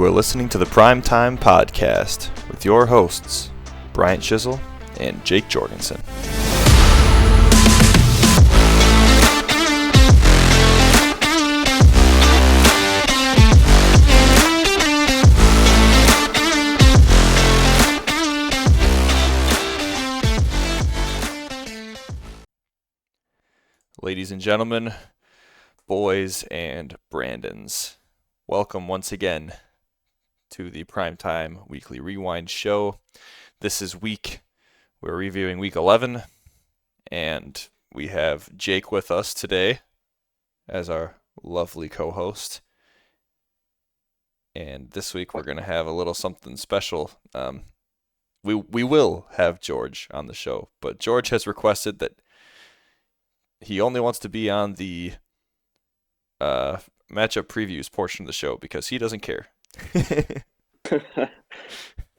You are listening to the Primetime Podcast with your hosts, Bryant Chisel and Jake Jorgensen. Ladies and gentlemen, boys and Brandons, welcome once again to the Primetime Weekly Rewind Show. This is we're reviewing week 11, and we have Jake with us today as our lovely co-host. And this week we're going to have a little something special. We will have George on the show, but George has requested that he only wants to be on the matchup previews portion of the show because he doesn't care.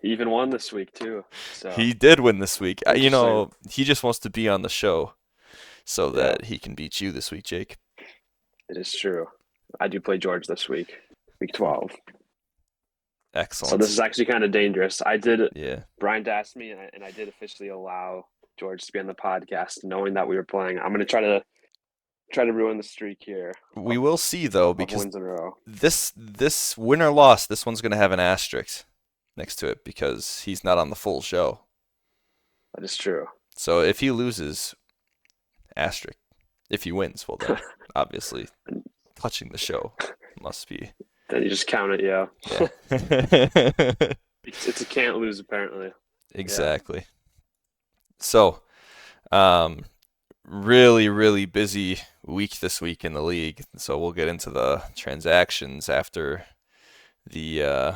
He even won this week too. So. He did win this week. He just wants to be on the show so that he can beat you this week, Jake. It is true. I do play George this week, week 12. Excellent. So this is actually kind of dangerous. Yeah. Brian asked me, and I did officially allow George to be on the podcast, knowing that we were playing. I'm going to try to ruin the streak here. We will see though, because wins in a row. This win or loss, this one's going to have an asterisk next to it because he's not on the full show. That is true. So if he loses, asterisk. If he wins, well then, obviously, touching the show must be. Then you just count it, yeah. It's a can't lose, apparently. Exactly. Yeah. So, really, really busy week this week in the league. So we'll get into the transactions after the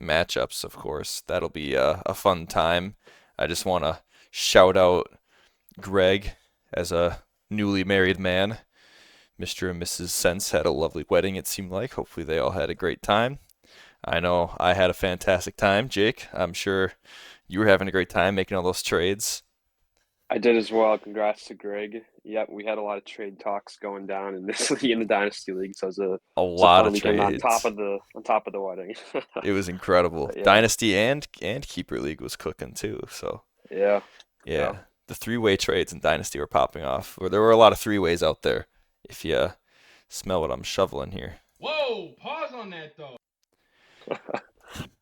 matchups, of course. That'll be a fun time. I just want to shout out Greg as a newly married man. Mr. and Mrs. Sense had a lovely wedding, it seemed like. Hopefully they all had a great time. I know I had a fantastic time. Jake, I'm sure you were having a great time making all those trades. I did as well. Congrats to Greg. Yep, we had a lot of trade talks going down in this league, in the Dynasty League. So it was a lot of trades on top of the wedding. It was incredible. Yeah. Dynasty and Keeper League was cooking too. So yeah. The three-way trades in Dynasty were popping off. There were a lot of three-ways out there. If you smell what I'm shoveling here. Whoa! Pause on that though.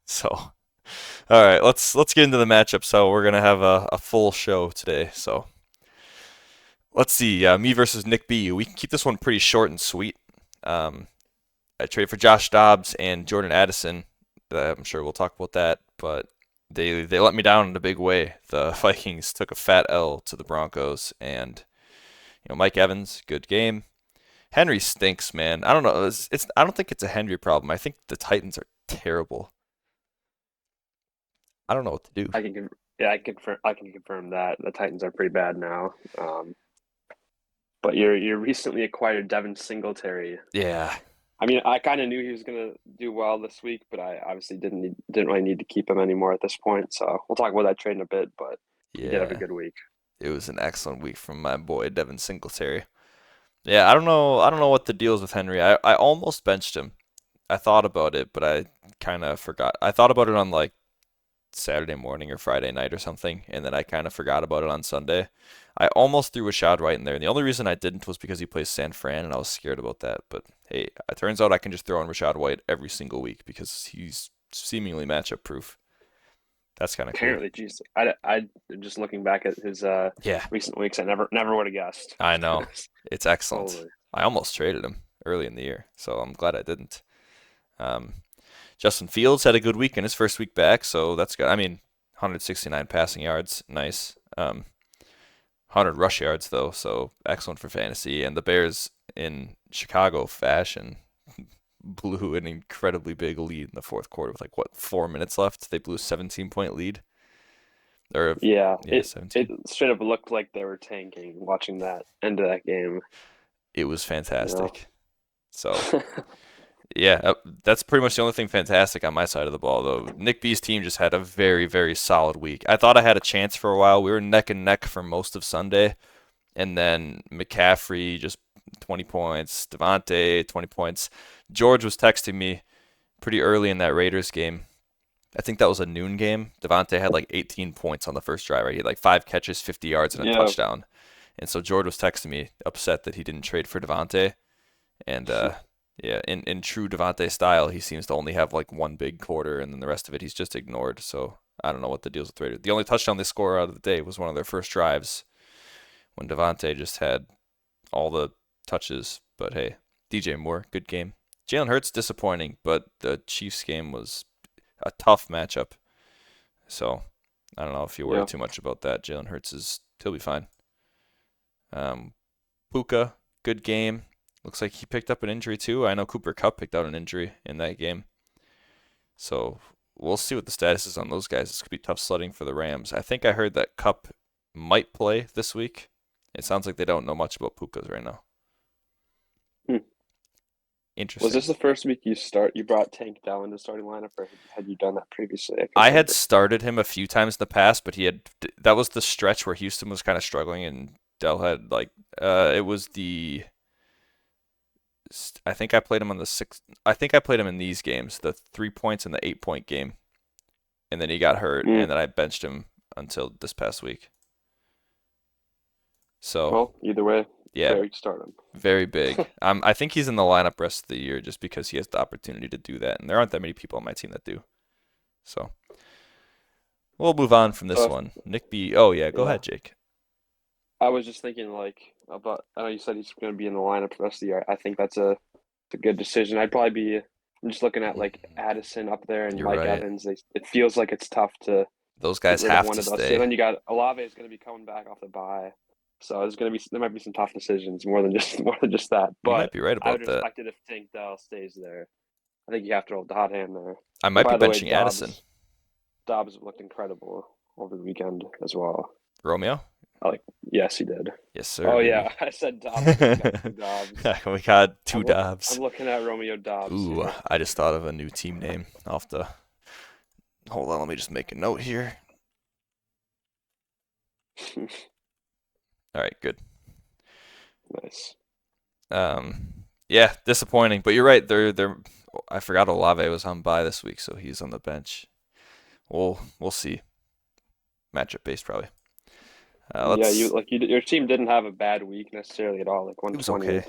So, all right, let's get into the matchup. So we're gonna have a full show today. So let's see, me versus Nick B. We can keep this one pretty short and sweet. I traded for Josh Dobbs and Jordan Addison. I'm sure we'll talk about that, but they let me down in a big way. The Vikings took a fat L to the Broncos, and Mike Evans, good game. Henry stinks, man. I don't know. I don't think it's a Henry problem. I think the Titans are terrible. I don't know what to do. I can confirm that the Titans are pretty bad now. But your recently acquired Devin Singletary. Yeah. I mean, I kind of knew he was going to do well this week, but I obviously didn't really need to keep him anymore at this point. So we'll talk about that trade in a bit. But he did have a good week. It was an excellent week from my boy Devin Singletary. Yeah, I don't know what the deal is with Henry. I almost benched him. I thought about it, but I kind of forgot. I thought about it on like Saturday morning or Friday night or something, and then I kind of forgot about it on Sunday. I almost threw Rashad White in there, and the only reason I didn't was because he plays San Fran, and I was scared about that. But hey, it turns out I can just throw in Rashad White every single week because he's seemingly matchup proof. That's kind of apparently, cool. Geez, I just looking back at his recent weeks, I never would have guessed. I know. It's excellent. Totally. I almost traded him early in the year, so I'm glad I didn't. Justin Fields had a good week in his first week back, so that's good. I mean, 169 passing yards, nice. 100 rush yards, though, so excellent for fantasy. And the Bears, in Chicago fashion, blew an incredibly big lead in the fourth quarter with 4 minutes left. They blew a 17-point lead. It 17. It straight up looked like they were tanking watching that end of that game. It was fantastic. So, yeah, that's pretty much the only thing fantastic on my side of the ball, though. Nick B's team just had a very, very solid week. I thought I had a chance for a while. We were neck and neck for most of Sunday, and then McCaffrey just 20 points, Devontae 20 points. George was texting me pretty early in that Raiders game. I think that was a noon game. Devontae had like 18 points on the first drive, right? He had like 5 catches, 50 yards, and a Yeah. touchdown. And so George was texting me upset that he didn't trade for Devontae. And yeah, in true Devontae style, he seems to only have like one big quarter, and then the rest of it he's just ignored. So I don't know what the deal's with Raiders. The only touchdown they score out of the day was one of their first drives when Devontae just had all the touches. But hey, DJ Moore, good game. Jalen Hurts disappointing, but the Chiefs game was a tough matchup. So I don't know if you worry Yeah. too much about that. Jalen Hurts he'll be fine. Um, Puka, good game. Looks like he picked up an injury too. I know Cooper Kupp picked out an injury in that game. So we'll see what the status is on those guys. This could be tough sledding for the Rams. I think I heard that Kupp might play this week. It sounds like they don't know much about Pukas right now. Hmm. Was Interesting. this the first week you brought Tank Dell into starting lineup, or had you done that previously? I I can't had remember. started him a few times in the past, but that was the stretch where Houston was kind of struggling, and Dell had like it was I think I played him on the six. I think I played him in these games, the 3 points and the 8 point game, and then he got hurt, Mm. and then I benched him until this past week. So Well, either way, yeah, fair to start him. very big. I think he's in the lineup rest of the year just because he has the opportunity to do that, and there aren't that many people on my team that do. So we'll move on from this So, one. Nick B. Oh yeah, go yeah, ahead, Jake. I was just thinking about. I know you said he's going to be in the lineup for the rest of the year. I think that's a good decision. I'd probably be. I'm just looking at like Addison up there and You're Mike right. Evans. It feels like it's tough to Those get guys rid of have one to of those two. And stay. then you got Olave is going to be coming back off the bye, so there might be some tough decisions more than just that. You But might be right I would about that. respect it if Tank Dell stays there. I think you have to roll with the hot hand there. I And might be by the way, benching Addison. Dobbs looked incredible over the weekend as well. Romeo? I like, yes, he did. Yes, sir, Oh baby. yeah, I said Dobbs. We got two Dobbs. We got two I'm Dobbs. I'm looking at Romeo Dobbs Ooh, here. I just thought of a new team name. Hold on, let me just make a note here. All right, good. Nice. Yeah, disappointing, but you're right. I forgot Olave was on bye this week, so he's on the bench. We'll see. Matchup based probably. Yeah, your team didn't have a bad week necessarily at all. Like It was 120, okay.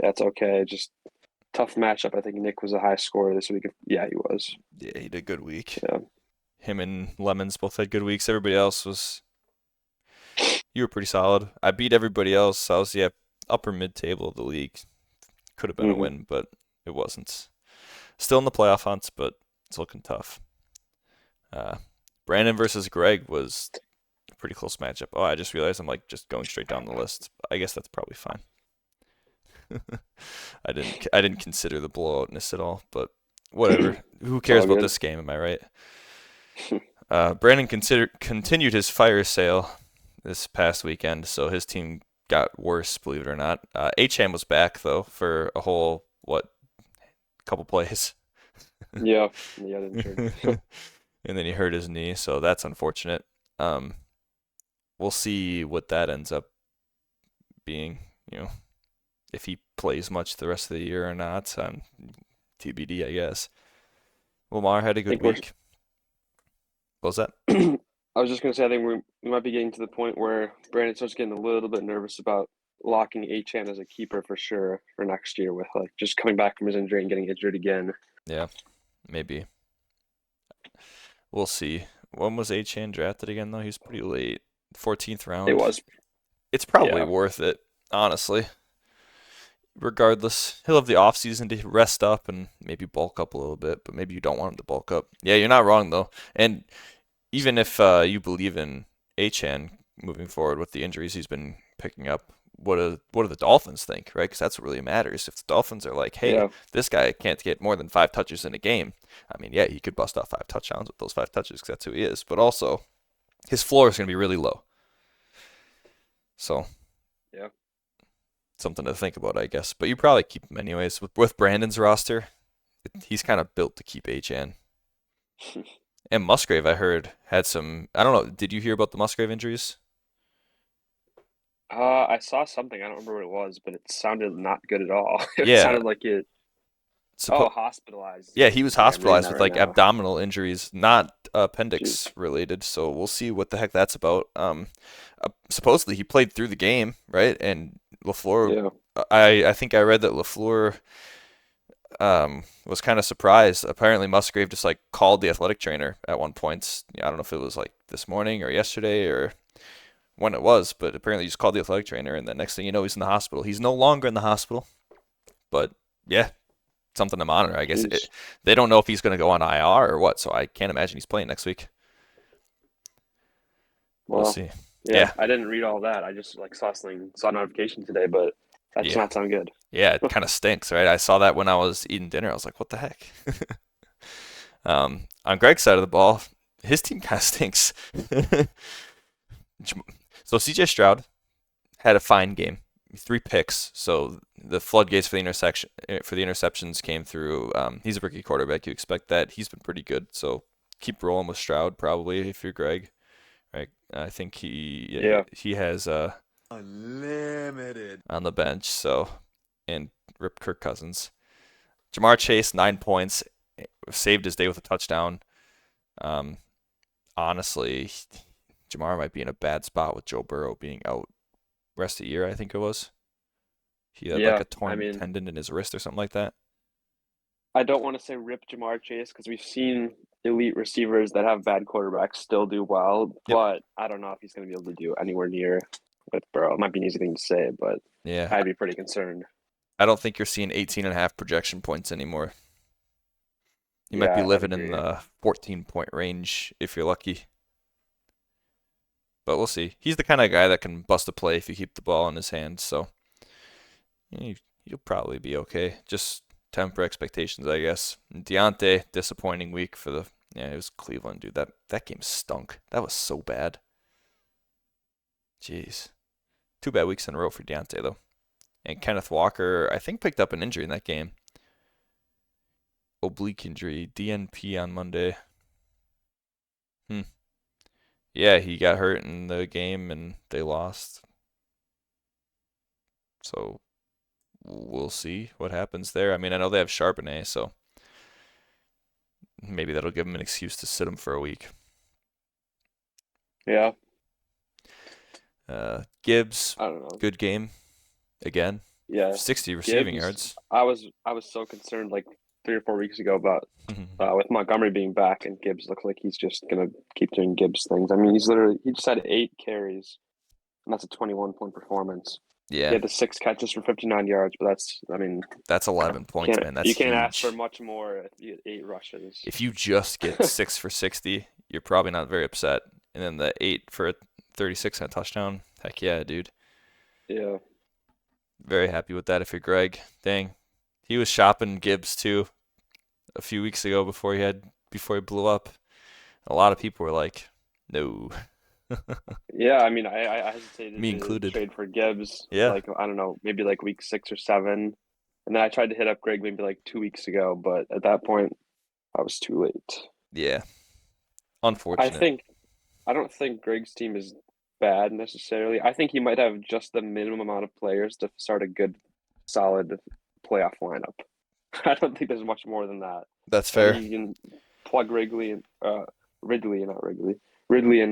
that's okay. Just tough matchup. I think Nick was a high scorer this week. Yeah, he was. Yeah, he did a good week. Yeah. Him and Lemons both had good weeks. Everybody else you were pretty solid. I beat everybody else. I was upper mid table of the league. Could have been a Hmm. win, but it wasn't. Still in the playoff hunts, but it's looking tough. Uh, Brandon versus Greg was a pretty close matchup. Oh, I just realized I'm like just going straight down the list. I guess that's probably fine. I didn't consider the blowoutness at all, but whatever. Who It's all cares about good. this game? Am I right? Brandon continued his fire sale this past weekend, so his team got worse, believe it or not. Acham was back though for a whole couple plays, Yeah, yeah, injured. and then he hurt his knee, so that's unfortunate. Um, we'll see what that ends up being. If he plays much the rest of the year or not. TBD, I guess. Lamar had a I good think we're. week. What was that? I was just gonna say I think we might be getting to the point where Brandon starts getting a little bit nervous about locking Achan as a keeper for sure for next year with like just coming back from his injury and getting injured again. Yeah, maybe. We'll see. When was Achan drafted again, though? He was pretty late. 14th It round. was, It's probably yeah, worth it, honestly. Regardless, he'll have the offseason to rest up and maybe bulk up a little bit, but maybe you don't want him to bulk up. Yeah, you're not wrong, though. And even if you believe in Achan moving forward with the injuries he's been picking up, what do the Dolphins think, right? Because that's what really matters. If the Dolphins are like, hey, yeah, this guy can't get more than 5 touches in a game, I mean, yeah, he could bust off 5 touchdowns with those 5 touches because that's who he is. But also, his floor is going to be really low. So yeah. something to think about, I guess. But you probably keep him anyways. With Brandon's roster, he's kind of built to keep HN. And Musgrave, I heard, had some. I don't know. Did you hear about the Musgrave injuries? I saw something. I don't remember what it was, but it sounded not good at all. It Yeah, sounded like it. Oh, hospitalized. Yeah, he was Okay, I'm reading hospitalized that with right like now. abdominal injuries, not Jeez. appendix related. So we'll see what the heck that's about. Supposedly he played through the game, right? And Lafleur, Yeah. I think I read that Lafleur was kind of surprised. Apparently Musgrave just like called the athletic trainer at one point. I don't know if it was like this morning or yesterday or when it was, but apparently he just called the athletic trainer, and the next thing you know, he's in the hospital. He's no longer in the hospital, but yeah, something to monitor. I guess Jeez. they don't know if he's going to go on IR or what, so I can't imagine he's playing next week. We'll Well, see. yeah, Yeah, I didn't read all that. I just like saw a notification today, but that does yeah, not sound good. yeah. It kind of stinks, right? I saw that when I was eating dinner. I was like, what the heck? On Greg's side of the ball, his team kind of stinks. So CJ Stroud had a fine game, 3 picks. So the floodgates for the interceptions came through. He's a rookie quarterback. You expect that. He's been pretty good. So keep rolling with Stroud probably if you're Greg. Right? I think Yeah. he has Unlimited. on the bench. So and rip Kirk Cousins. Jamar Chase 9 points, saved his day with a touchdown. Um, honestly, Jamar might be in a bad spot with Joe Burrow being out rest of the year. I think it was. He had like Yeah. a I torn mean, tendon in his wrist or something like that. I don't want to say rip Jamar Chase because we've seen elite receivers that have bad quarterbacks still do well, Yep. but I don't know if he's going to be able to do anywhere near with Burrow. It might be an easy thing to say, but Yeah. I'd be pretty concerned. I don't think you're seeing 18.5 projection points anymore. You might be Yeah, I'd living in agree. the 14-point range if you're lucky. But we'll see. He's the kind of guy that can bust a play if you keep the ball in his hands. So he'll probably be okay. Just temper expectations, I guess. Deontay, disappointing week for the. Yeah, it was Cleveland, dude. That game stunk. That was so bad. Jeez. 2 bad weeks in a row for Deontay, though. And Kenneth Walker, I think, picked up an injury in that game. Oblique injury, DNP on Monday. Yeah, he got hurt in the game and they lost. So we'll see what happens there. I mean, I know they have Charbonnet, so maybe that'll give him an excuse to sit him for a week. Yeah, Gibbs, I don't know. good game again. Yeah, 60 receiving Gibbs. yards. I was so concerned like 3 or 4 weeks ago about with Montgomery being back, and Gibbs looks like he's just gonna keep doing Gibbs things. I mean, he just had 8 carries, and that's a 21-point performance. He Yeah, had the 6 catches for 59 yards, but I mean, that's 11 points, man. That's you can't ask for huge. much more if you get 8 rushes. If you just get 6 for 60, you're probably not very upset. And then the 8 for 36 and a touchdown. Heck yeah, dude. Yeah, Very happy with that if you're Greg. Dang. He was shopping Gibbs too a few weeks ago before he blew up. A lot of people were like, no. yeah. I mean, I hesitated Me to included. trade for Gibbs. Yeah. Like I don't know, maybe like week 6 or 7, and then I tried to hit up Greg maybe like 2 weeks ago, but at that point, I was too late. Yeah. I Unfortunate. think I don't think Greg's team is bad necessarily. I think he might have just the minimum amount of players to start a good, solid playoff lineup. I don't think there's much more than that. That's I think fair. you can plug Ridley in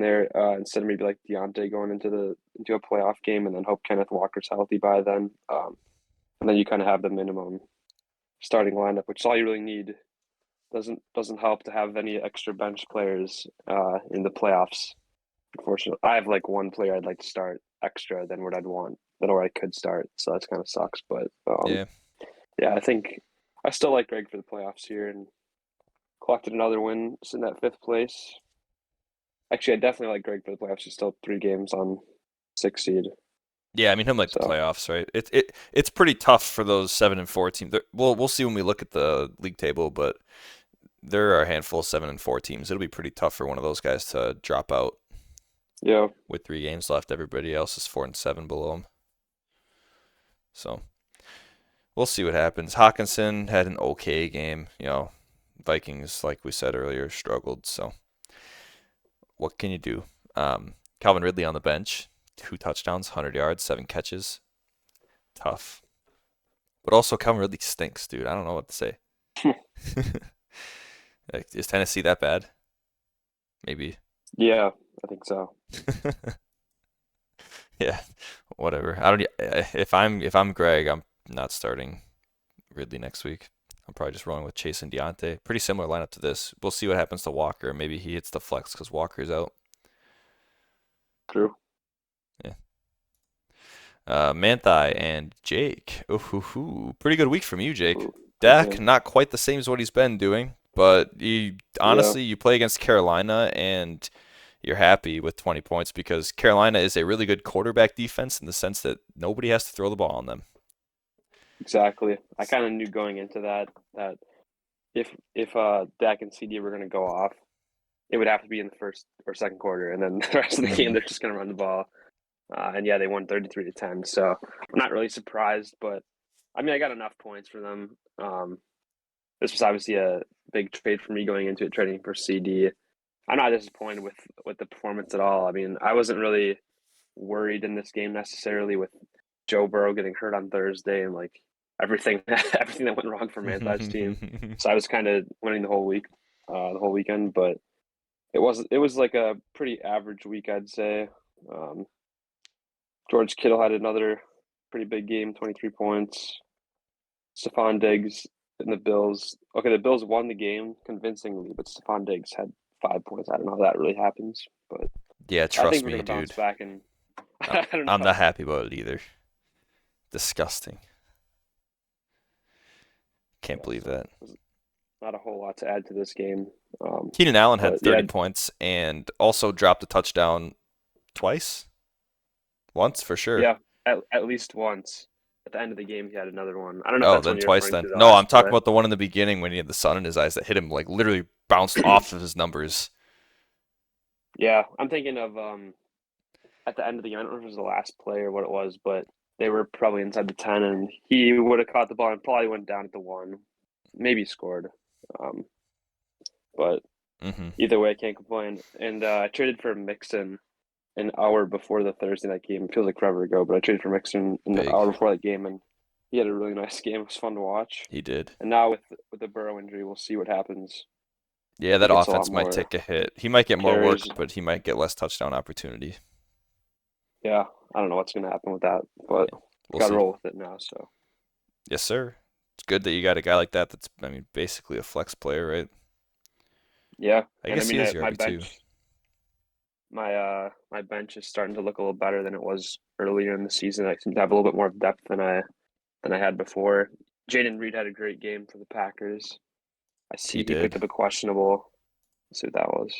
there instead of maybe like Deontay going into a playoff game, and then hope Kenneth Walker's healthy by then. And then you kind of have the minimum starting lineup, which is all you really need. Doesn't help to have any extra bench players in the playoffs. Unfortunately, I have like one player I'd like to start extra than what I'd want than what I could start, so that's kind of sucks. But Yeah. yeah, I think I still like Greg for the playoffs here and collected another win, sitting at 5th place. Actually, I definitely like Greg for the playoffs. He's still 3 games on 6th seed. Yeah, I mean him like the So playoffs, right? It's pretty tough for those 7-4 teams. We'll see when we look at the league table, but there are a handful of 7-4 teams. It'll be pretty tough for one of those guys to drop out yeah, with 3 games left. Everybody else is 4-7 below him. So we'll see what happens. Hawkinson had an okay game. Vikings, like we said earlier, struggled. So what can you do? Calvin Ridley on the bench, 2 touchdowns, 100 yards, 7 catches. Tough. But also Calvin Ridley stinks, dude. I don't know what to say. Like, is Tennessee that bad? Maybe. Yeah, I think so. Yeah, whatever. I don't. If I'm Greg, I'm not starting Ridley next week. I'm probably just rolling with Chase and Deontay. Pretty similar lineup to this. We'll see what happens to Walker. Maybe he hits the flex because Walker's out. True. Yeah. Manthai and Jake. Ooh, pretty good week from you, Jake. Ooh, good Dak, game. not quite the same as what he's been doing, but you Yeah, honestly you play against Carolina and you're happy with 20 points because Carolina is a really good quarterback defense in the sense that nobody has to throw the ball on them. exactly. I kind of knew going into that if Dak and CD were going to go off, it would have to be in the first or second quarter, and then the rest of the game Hmm. they're just going to run the ball. And yeah, they won 33-10. So I'm not really surprised, but I mean, I got enough points for them. This was obviously a big trade for me going into it, trading for CD. I'm not disappointed with the performance at all. I mean, I wasn't really worried in this game necessarily with Joe Burrow getting hurt on Thursday and like everything everything that went wrong for Manthad's team. So I was kind of winning the whole week, the whole weekend, but it was like a pretty average week, I'd say. Um, George Kittle had another pretty big game, 23 points. Stephon Diggs and the Bills. Okay, the Bills won the game convincingly, but Stephon Diggs had 5 points. I don't know how that really happens, but Yeah, I think trust we're me, gonna bounce dude. back. And I- I don't I'm know. not happy about it either. Disgusting. Can't Yeah, believe so that. there's not a whole lot to add to this game. Keenan Allen had But yeah, 30 points and also dropped a touchdown twice. Once for sure. yeah, at least once. At the end of the game, he had another one. I don't know if Oh, that's then one you're twice referring then. to the No, I'm last talking play. about the one in the beginning when he had the sun in his eyes that hit him like literally bounced off of his numbers. Yeah, I'm thinking of at the end of the game. I don't know if it was the last play or what it was, but they were probably inside the 10, and he would have caught the ball and probably went down at the 1, maybe scored. Um, but Hmm. either way, I can't complain. And I traded for Mixon an hour before the Thursday night game. It feels like forever ago, but I traded for Mixon an Big. hour before that game, and he had a really nice game. It was fun to watch. He did. And now with the Burrow injury, we'll see what happens. Yeah, If he that gets a lot offense might more take a hit. He might get more carries, work, but he might get less touchdown opportunity. yeah, I don't know what's going to happen with that, but Yeah, we'll got to see. roll with it now. So Yes, sir. It's good that you got a guy like that that's, I mean, basically a flex player, right? yeah, I and I guess he mean is your my RB2. bench, my bench is starting to look a little better than it was earlier in the season. I seem to have a little bit more depth than I had before. Jaden Reed had a great game for the Packers. I He see he picked did. up a questionable. Let's see what that was.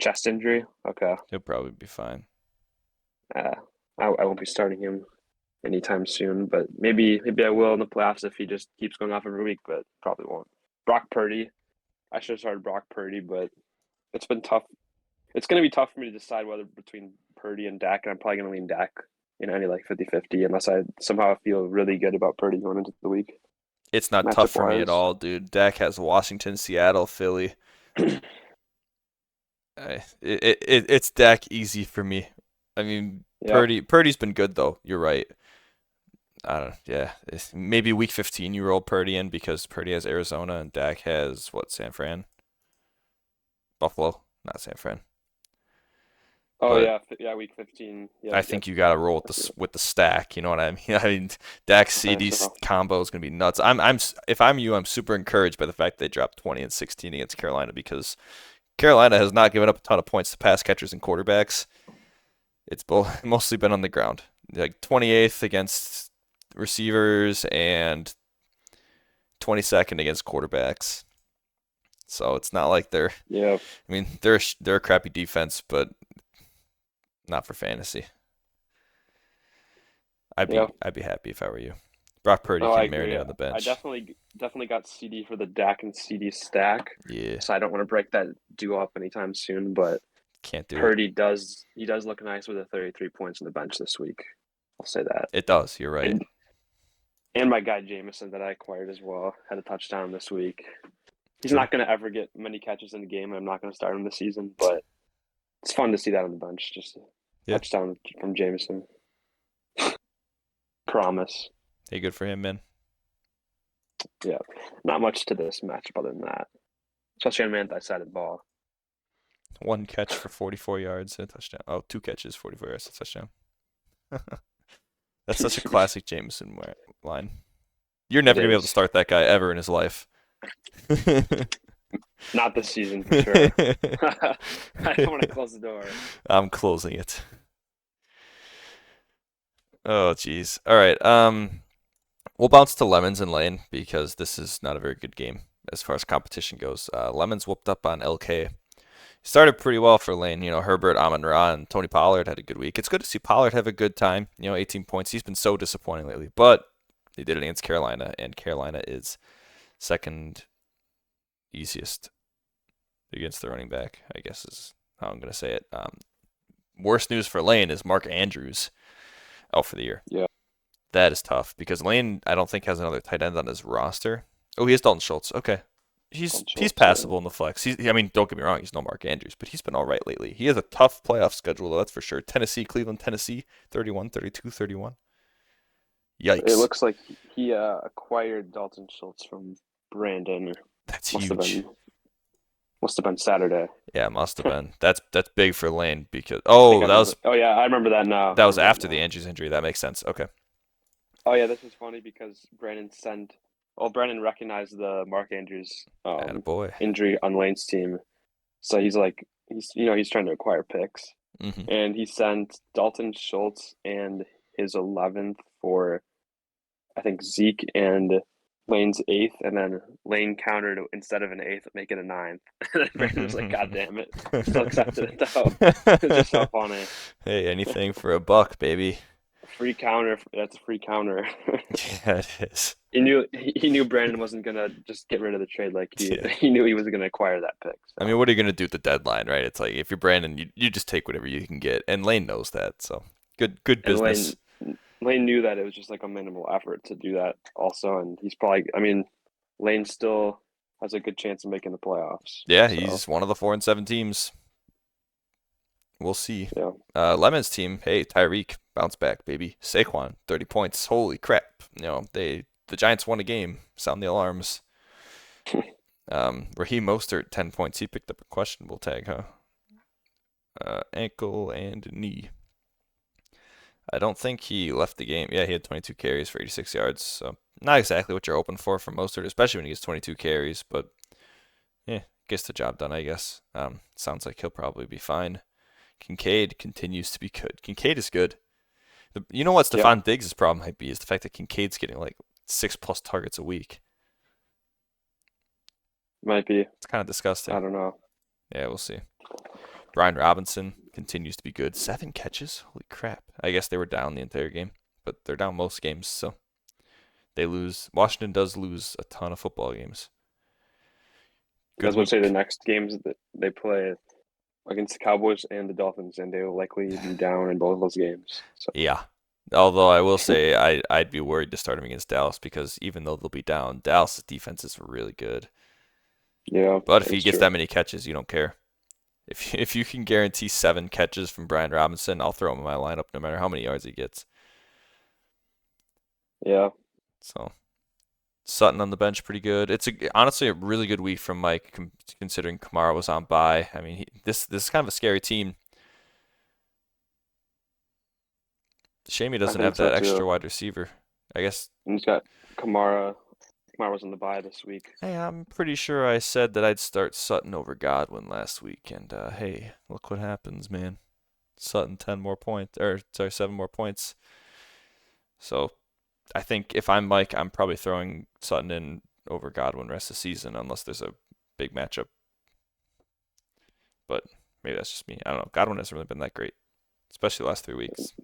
Chest injury. Okay. He'll probably be fine. Uh, I won't be starting him anytime soon, but maybe I will in the playoffs if he just keeps going off every week, but probably won't. Brock Purdy. I should have started Brock Purdy, but it's been tough. It's going to be tough for me to decide whether between Purdy and Dak, and I'm probably going to lean Dak in any like 50-50 unless I somehow feel really good about Purdy going into the week It's not tough matchup for me at wise. all, dude. Dak has Washington, Seattle, Philly. It's Dak easy for me. I mean, Yeah. Purdy's been good though. You're right. I don't. Yeah, maybe week 15 you roll Purdy in because Purdy has Arizona and Dak has what? San Fran, Buffalo, not San Fran. Oh But yeah, yeah. Week 15. Yep, I yep. think you got to roll with I see that. with the stack. You know what I mean? I mean, Dak I think CD so. combo is gonna be nuts. If I'm you, I'm super encouraged by the fact they dropped 20 and 16 against Carolina because Carolina has not given up a ton of points to pass catchers and quarterbacks. It's both mostly been on the ground. Like 28th against receivers and 22nd against quarterbacks. So it's not like they're. Yeah, I mean, they're a crappy defense, but not for fantasy. yeah. I'd be happy if I were you. Brock Purdy Oh, I can agree. marinate on the I bench. definitely got CD for the Dak and CD stack, Yeah, so I don't want to break that duo up anytime soon. But can't do it. Purdy does look nice with the 33 points on the bench this week. I'll say that. It does. You're right. And my guy Jameson that I acquired as well had a touchdown this week. He's True. not going to ever get many catches in the game, and I'm not going to start him this season. But it's fun to see that on the bench. Just a Yeah. touchdown from Jameson. Promise. Hey, good for him, man. Yeah, not much to this matchup other than that, especially on an anti-sided ball. One catch for 44 yards and a touchdown. Oh, two catches, 44 yards, a touchdown. That's such a classic Jameson line. You're It never gonna be able to is. start that guy ever in his life. Not this season for sure. I don't want to close the door. I'm closing it. Oh, jeez. All right. We'll bounce to Lemons and Lane because this is not a very good game as far as competition goes. Lemons whooped up on LK. Started pretty well for Lane. You know, Herbert, Amon-Ra, and Tony Pollard had a good week. It's good to see Pollard have a good time. You know, 18 points. He's been so disappointing lately, but they did it against Carolina, and Carolina is second easiest against the running back, I guess is how I'm going to say it. Worst news for Lane is Mark Andrews out for the year. Yeah. That is tough because Lane, I don't think, has another tight end on his roster. Oh, he has Dalton Schultz. Okay. He's passable in the flex. I mean, don't get me wrong, he's no Mark Andrews, but he's been all right lately. He has a tough playoff schedule, though, that's for sure. Tennessee, Cleveland, Tennessee, 31, 32, 31. Yikes. It looks like he acquired Dalton Schultz from Brandon. That's Must huge. Must have been Saturday. Yeah, must have been. That's big for Lane because yeah, I remember that now. That was after the Andrews injury. That makes sense. Okay. Oh yeah, this is funny because Brandon recognized the Mark Andrews Attaboy. injury on Lane's team. So he's trying to acquire picks. Mm-hmm. And he sent Dalton Schultz and his 11th for I think Zeke and Lane's 8th, and then Lane countered instead of an 8th, make it a 9th. And then Brandon was like, God damn it. Still accepted it though. It's just so funny. Hey, anything for a buck, baby. Free counter. That's a free counter. Yeah, it is. He knew Brandon wasn't gonna just get rid of the trade like he knew he was gonna acquire that pick. So. I mean, what are you gonna do at the deadline, right? It's like if you're Brandon, you just take whatever you can get, and Lane knows that. So good business. Lane knew that it was just like a minimal effort to do that also, and Lane still has a good chance of making the playoffs. Yeah, he's one of the 4-7 teams. We'll see. Yeah. Lemon's team, hey, Tyreek, bounce back, baby. Saquon, 30 points. Holy crap. You know, the Giants won a game. Sound the alarms. Raheem Mostert, 10 points. He picked up a questionable tag, huh? Ankle and knee. I don't think he left the game. Yeah, he had 22 carries for 86 yards. So not exactly what you're hoping for from Mostert, especially when he gets 22 carries. But yeah, gets the job done, I guess. Sounds like he'll probably be fine. Kincaid continues to be good. Kincaid is good. You know what Stephon Diggs' problem might be is the fact that Kincaid's getting like 6+ targets a week. Might be. It's kind of disgusting. I don't know. Yeah, we'll see. Brian Robinson continues to be good. 7 catches? Holy crap. I guess they were down the entire game, but they're down most games, so they lose. Washington does lose a ton of football games. I was going to say the next games that they play against the Cowboys and the Dolphins, and they will likely be down in both of those games. So. Yeah. Although I will say I'd be worried to start them against Dallas because even though they'll be down, Dallas' defense is really good. Yeah. But if he gets that many catches, you don't care. If you can guarantee 7 catches from Brian Robinson, I'll throw him in my lineup no matter how many yards he gets. Yeah. So Sutton on the bench, pretty good. It's honestly a really good week from Mike, considering Kamara was on bye. I mean, this is kind of a scary team. Shame he doesn't have that extra wide receiver. I guess. And he's got Kamara. Kamara was on the bye this week. Hey, I'm pretty sure I said that I'd start Sutton over Godwin last week, and hey, look what happens, man. Sutton 7 more points. So I think if I'm Mike, I'm probably throwing Sutton in over Godwin rest of the season unless there's a big matchup. But maybe that's just me. I don't know. Godwin hasn't really been that great, especially the last 3 weeks.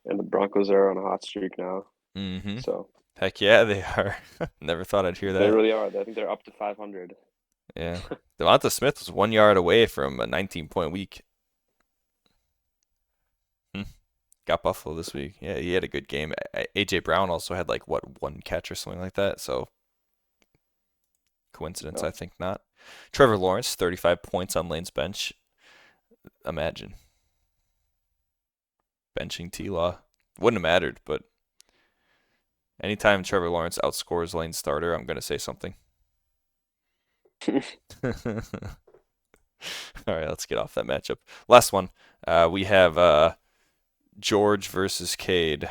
And the Broncos are on a hot streak now. Mm-hmm. So. Heck yeah, they are. Never thought I'd hear that. They really are. I think they're up to 500. Yeah. Devonta Smith was 1 yard away from a 19-point week. Got Buffalo this week. Yeah, he had a good game. A.J. Brown also had like, 1 catch or something like that. So, coincidence? I think not. Trevor Lawrence, 35 points on Lane's bench. Imagine. Benching T-Law. Wouldn't have mattered, but Anytime Trevor Lawrence outscores Lane Starter, I'm gonna say something. All right, let's get off that matchup. Last one. We have George versus Cade.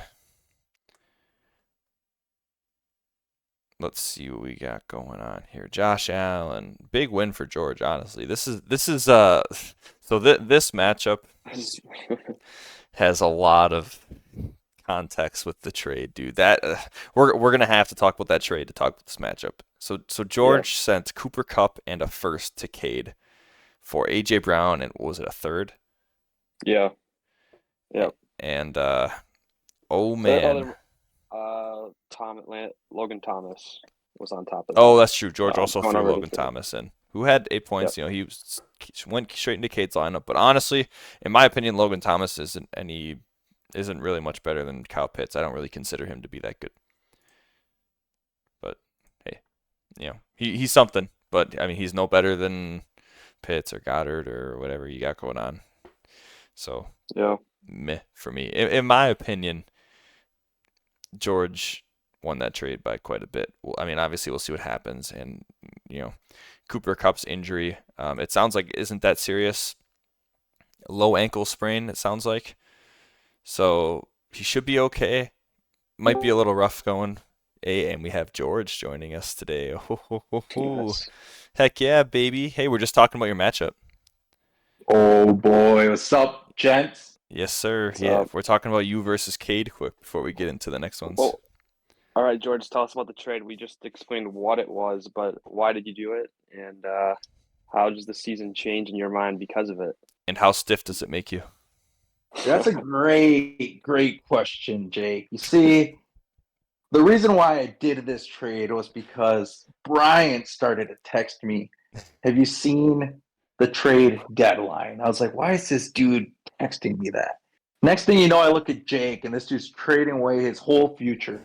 Let's see what we got going on here. Josh Allen, big win for George. Honestly, this is so this matchup has a lot of context with the trade, dude. That we're gonna have to talk about that trade to talk about this matchup. So George sent Cooper Kupp and a first to Cade for AJ Brown and what was it, a third? Yeah. Yeah. And oh man. Logan Thomas was on top of Oh, that. that's true. George also Going threw over the Logan trade. Thomas in, who had 8 points. Yep. He went straight into Cade's lineup. But honestly, in my opinion, Logan Thomas isn't really much better than Kyle Pitts. I don't really consider him to be that good. But hey, he's something. But I mean, he's no better than Pitts or Goddard or whatever you got going on. So yeah, meh for me. In my opinion, George won that trade by quite a bit. Well, I mean, obviously we'll see what happens, and Cooper Kupp's injury. It sounds like isn't that serious. Low ankle sprain. It sounds like. So he should be okay. Might be a little rough going. And we have George joining us today. yes. Heck yeah, baby. Hey, we're just talking about your matchup. Oh boy, what's up, gents? Yes, sir. What's Yeah, up? we're talking about you versus Cade quick before we get into the next ones. Well, all right, George, tell us about the trade. We just explained what it was, but why did you do it, and how does the season change in your mind because of it? And how stiff does it make you? That's a great question, Jake. You see, the reason why I did this trade was because Brian started to text me, have you seen the trade deadline? I was like, why is this dude texting me that? Next thing you know, I look at Jake, and this dude's trading away his whole future.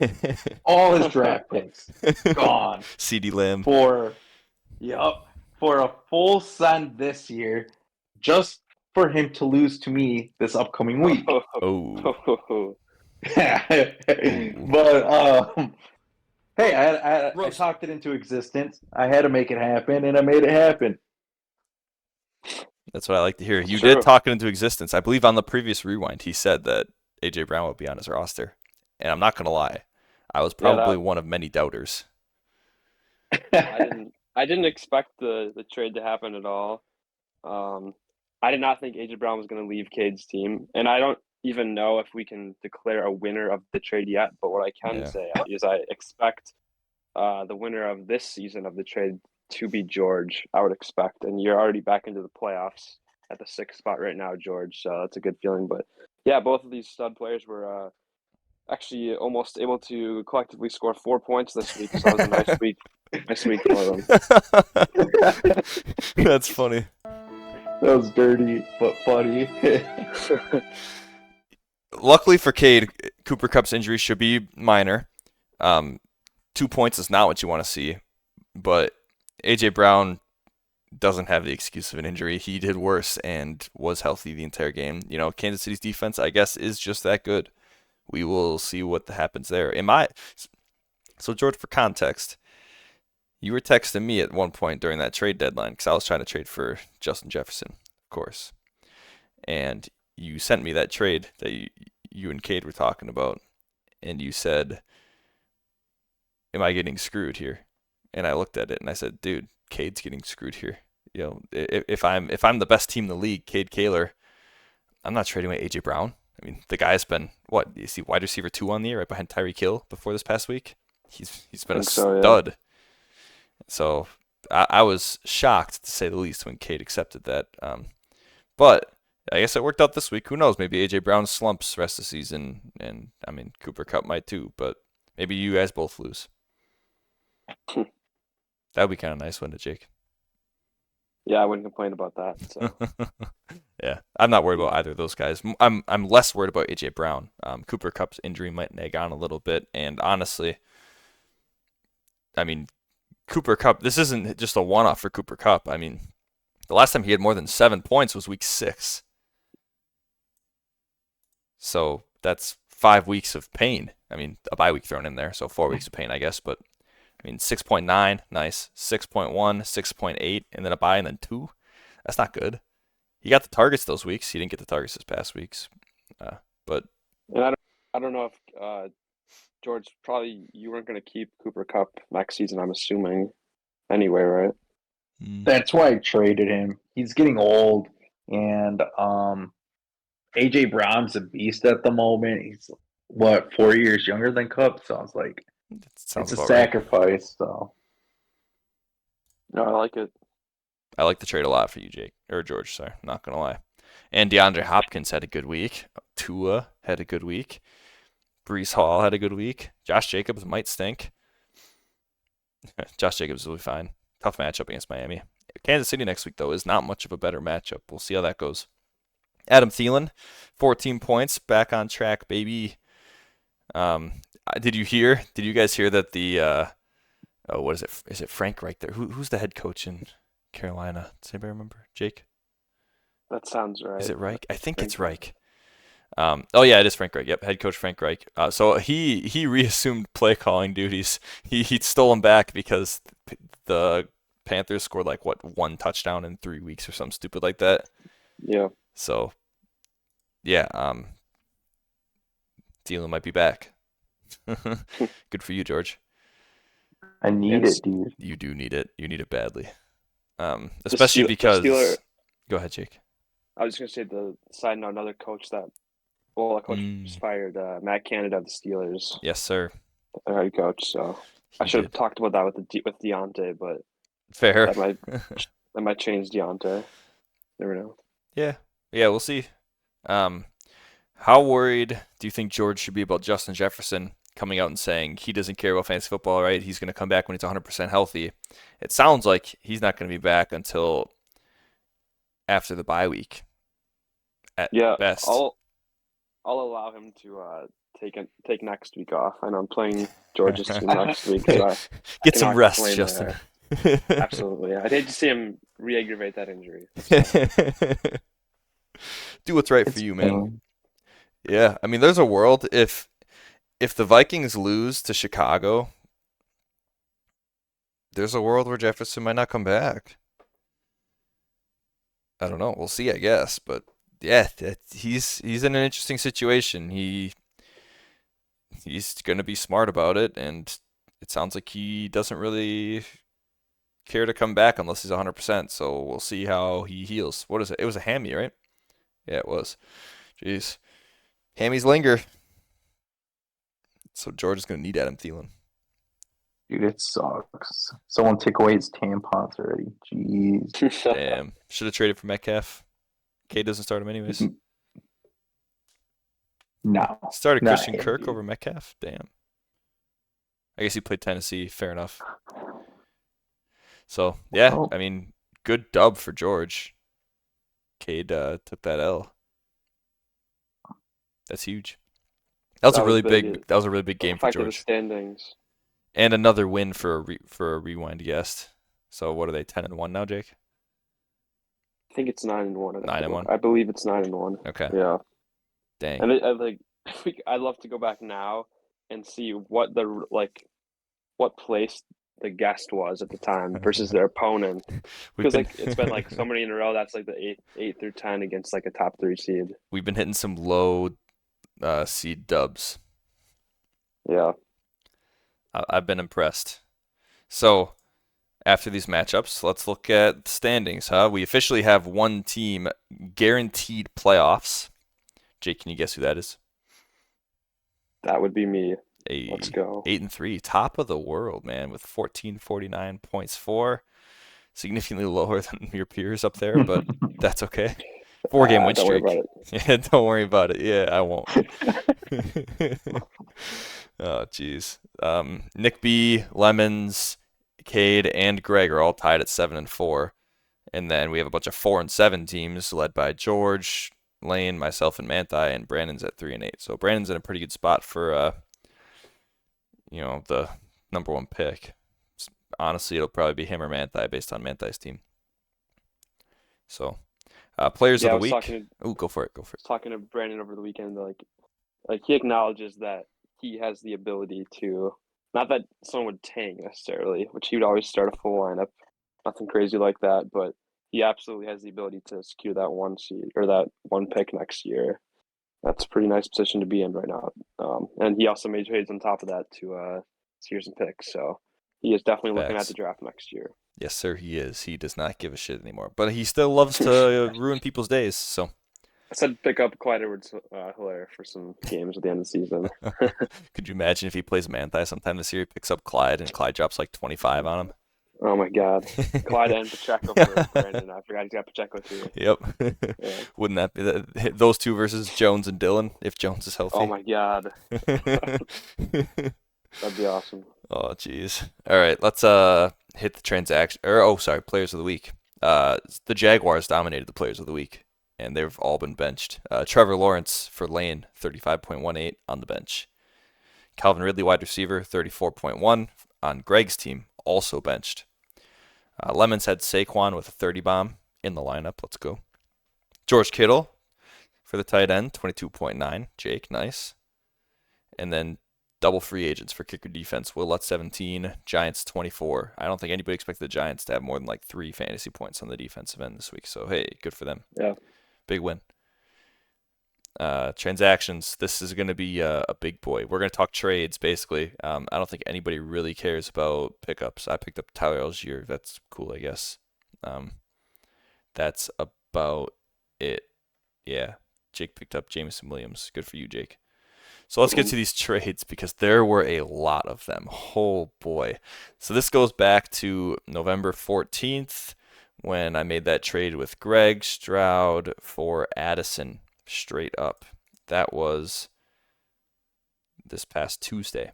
All his draft picks gone. CD Lamb. For a full send this year, just for him to lose to me this upcoming week. Oh. But hey, I talked it into existence. I had to make it happen, and I made it happen. That's what I like to hear. You True. did talk it into existence. I believe on the previous rewind, he said that AJ Brown would be on his roster, and I'm not gonna lie, I was probably one of many doubters. I didn't expect the trade to happen at all. I did not think AJ Brown was going to leave Cade's team, and I don't even know if we can declare a winner of the trade yet. But what I can say is I expect the winner of this season of the trade to be George. I would expect, and you're already back into the playoffs at the 6th spot right now, George. So that's a good feeling. But yeah, both of these stud players were actually almost able to collectively score 4 points this week. So that was a nice week. Nice week for them. That's funny. That was dirty, but funny. Luckily for Cade, Cooper Kupp's injury should be minor. 2 points is not what you want to see, but AJ Brown doesn't have the excuse of an injury. He did worse and was healthy the entire game. Kansas City's defense, I guess, is just that good. We will see what happens there. So George, for context, you were texting me at one point during that trade deadline because I was trying to trade for Justin Jefferson, of course. And you sent me that trade that you and Cade were talking about, and you said, am I getting screwed here? And I looked at it and I said, dude, Cade's getting screwed here. If I'm the best team in the league, Cade Kaler, I'm not trading away AJ Brown. I mean, the guy's been you see wide receiver 2 on the year right behind Tyreek Hill before this past week. He's been a stud. Yeah. So I was shocked to say the least when Cade accepted that. But I guess it worked out this week. Who knows? Maybe AJ Brown slumps the rest of the season, and I mean Cooper Kupp might too. But maybe you guys both lose. That would be kind of nice, wouldn't it, Jake? Yeah, I wouldn't complain about that. So. Yeah, I'm not worried about either of those guys. I'm less worried about AJ Brown. Cooper Kupp's injury might nag on a little bit, and honestly, I mean, Cooper Kupp. This isn't just a one-off for Cooper Kupp. I mean, the last time he had more than 7 points was week 6. So that's 5 weeks of pain I mean, a bye week thrown in there, so 4 weeks of pain, I guess. But I mean, 6.9, nice. 6.1, 6.8, and then a bye and then 2. That's not good. He got the targets those weeks. He didn't get the targets this past weeks. But And I don't know if George, probably you weren't going to keep Cooper Cup next season, I'm assuming. Anyway, right? That's why I traded him. He's getting old, and AJ Brown's a beast at the moment. He's 4 years younger than Cup, so I was like, sounds it's a about right. sacrifice. So No, I like it. I like the trade a lot for you, Jake or George. Sorry, not gonna lie. And DeAndre Hopkins had a good week. Tua had a good week. Brees Hall had a good week. Josh Jacobs might stink. Josh Jacobs will be fine. Tough matchup against Miami. Kansas City next week, though, is not much of a better matchup. We'll see how that goes. Adam Thielen, 14 points, back on track, baby. Did you guys hear that what is it? Is it Frank Reich there? Who's the head coach in Carolina? Does anybody remember? Jake? That sounds right. Is it Reich? I think it's Frank Reich. Oh yeah, it is Frank Reich. Yep, head coach Frank Reich. So he reassumed play calling duties. He stole them back because the Panthers scored like one touchdown in 3 weeks or something stupid like that. Yeah. So yeah, Thielen might be back. Good for you, George. I need it, dude. You do need it. You need it badly. Especially the because. Steeler- Go ahead, Jake. I was just going to say the side note, another coach that, a coach was fired, Matt Canada of the Steelers, Yes, sir. their head coach. So I He should have did. talked about that with Deontay, but Fair. that might change Deontay. Never know. Yeah, we'll see. How worried do you think George should be about Justin Jefferson coming out and saying he doesn't care about fantasy football, right? He's going to come back when he's 100% healthy. It sounds like he's not going to be back until after the bye week at best. I'll allow him to take next week off. I know I'm playing George's team next week, so Get some rest, Justin. Absolutely. I'd hate to see him re-aggravate that injury. Do what's right for you, man. Yeah, I mean, there's a world if the Vikings lose to Chicago, there's a world where Jefferson might not come back. I don't know. We'll see, I guess. But yeah, he's in an interesting situation. He's going to be smart about it, and it sounds like he doesn't really care to come back unless he's 100%. So we'll see how he heals. What is it? It was a hammy, right? Yeah, it was. Jeez. Hammies linger. So George is going to need Adam Thielen. Dude, it sucks. Someone take away his tampons already. Jeez. Damn. Should have traded for Metcalf. Cade doesn't start him anyways. No. Started Christian Kirk over Metcalf? Damn. I guess he played Tennessee. Fair enough. So, yeah. I mean, good dub for George. Cade took that L. That's huge. That was a really big game for George. Standings. And another win for a rewind guest. So what are they? 10-1 now, Jake? I think it's 9-1. 9-1. I believe it's 9-1. Okay. Yeah. Dang. And I'd love to go back now and see what place the guest was at the time versus their opponent. Because it's been so many in a row. That's the 8 through 10 against a top 3 seed. We've been hitting some low seed dubs. Yeah. I've been impressed. So, after these matchups, let's look at the standings, huh? We officially have one team guaranteed playoffs. Jake, can you guess who that is? That would be me. Let's go. 8-3, top of the world, man, with 1449 points for. Significantly lower than your peers up there, but that's okay. 4-game win streak. Don't worry about it. Yeah, don't worry about it. Yeah, I won't. Oh, jeez. Nick B, Lemons, Cade, and Greg are all tied at 7-4. And then we have a bunch of 4-7 teams led by George, Lane, myself, and Manti, and Brandon's at 3-8. So Brandon's in a pretty good spot for the number one pick. Honestly, it'll probably be him or Manti based on Manti's team. So, players of the week. Go for it. I was talking to Brandon over the weekend. He acknowledges that he has the ability to, not that someone would tank necessarily, which he would always start a full lineup, nothing crazy like that, but he absolutely has the ability to secure that 1 seed or that 1 pick next year. That's a pretty nice position to be in right now. And he also made trades on top of that to secure some picks. So he is definitely looking at Facts. the draft next year. Yes, sir, he is. He does not give a shit anymore, but he still loves to ruin people's days. So, I said pick up Clyde Edwards-Helaire for some games at the end of the season. could you imagine if he plays Manthai sometime this year? He picks up Clyde, and Clyde drops like 25 on Oh my God, Clyde and Pacheco for Brandon. I forgot he's got Pacheco too. Yep. Yeah. Wouldn't that be those two versus Jones and Dillon if Jones is healthy? Oh my God, that'd be awesome. Oh jeez. All right, let's hit the transaction. Players of the week. The Jaguars dominated the players of the week, and they've all been benched. Trevor Lawrence for Lane, 35.18 on the bench. Calvin Ridley, wide receiver, 34.1 on Greg's team, also benched. Lemons had Saquon with a 30 bomb in the lineup. Let's go. George Kittle for the tight end, 22.9. Jake, nice. And then double free agents for kicker defense. Will Lutz, 17. Giants, 24. I don't think anybody expected the Giants to have more than like 3 fantasy points on the defensive end this week. So, hey, good for them. Yeah. Big win. Transactions. This is going to be a big boy. We're going to talk trades, basically. I don't think anybody really cares about pickups. I picked up Tyler Algier. That's cool, I guess. That's about it. Yeah. Jake picked up Jameson Williams. Good for you, Jake. So let's get to these trades because there were a lot of them. Oh, boy. So this goes back to November 14th when I made that trade with Greg Stroud for Addison. Straight up. That was this past Tuesday.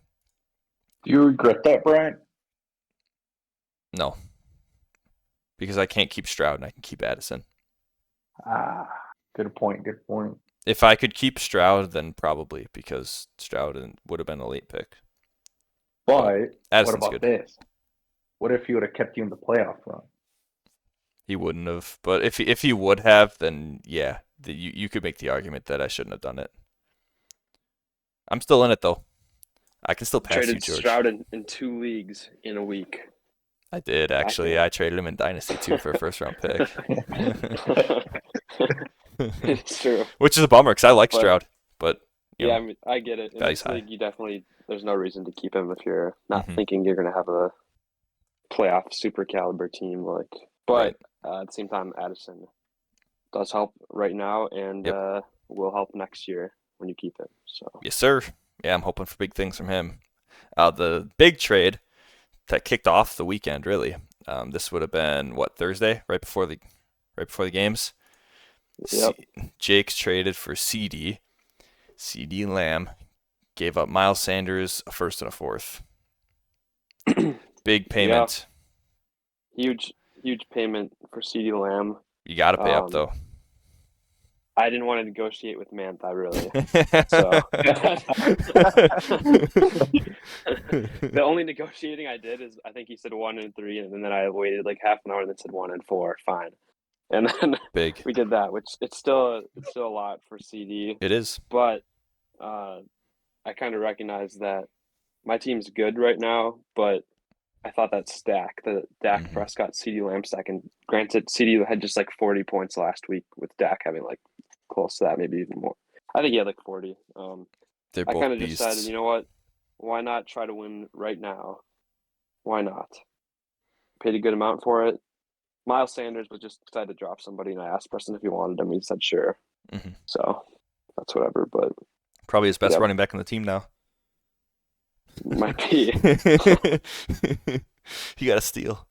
Do you regret that, Brian? No. Because I can't keep Stroud and I can keep Addison. Good point. Good point. If I could keep Stroud, then probably because Stroud would have been a late pick. But what Addison's about good. this? What if he would have kept you in the playoff run? He wouldn't have. But if he would have, then yeah, you could make the argument that I shouldn't have done it. I'm still in it, though. I can still pass Traded you, George. Stroud in 2 leagues in a week. I did, actually. I traded him in Dynasty, too, for a first-round pick. It's true. Which is a bummer, because I like Stroud. But, you know, I mean, I get it. In value's this league, high. there's no reason to keep him if you're not thinking you're going to have a playoff super caliber team. But at the same time, Addison does help right now and will help next year when you keep him. So yes, sir. Yeah, I'm hoping for big things from him. The big trade that kicked off the weekend, really. This would have been Thursday, right before the games. Yep. Jake's traded for CD. CD Lamb gave up Miles Sanders, a first and a fourth. Big payment. Yeah. Huge payment for CD Lamb. You got to pay up though. I didn't want to negotiate with Mantha, really. So the only negotiating I did is I think he said 1 and 3, and then I waited like half an hour and then said 1 and 4. Fine, and then we did that, which it's still a lot for CD. It is, but I kind of recognize that my team's good right now, but I thought that stack, the Dak Prescott, CD Lamb stack, and granted, CD had just like 40 points last week with Dak having like close to that, maybe even more. I think he had like 40. They're I both kind of beasts. decided, you know what? Why not try to win right now? Why not? Paid a good amount for it. Miles Sanders was just excited to drop somebody, and I asked Preston if he wanted him. He said sure. So that's whatever. But probably his best running back on the team now. Might be. You got to steal.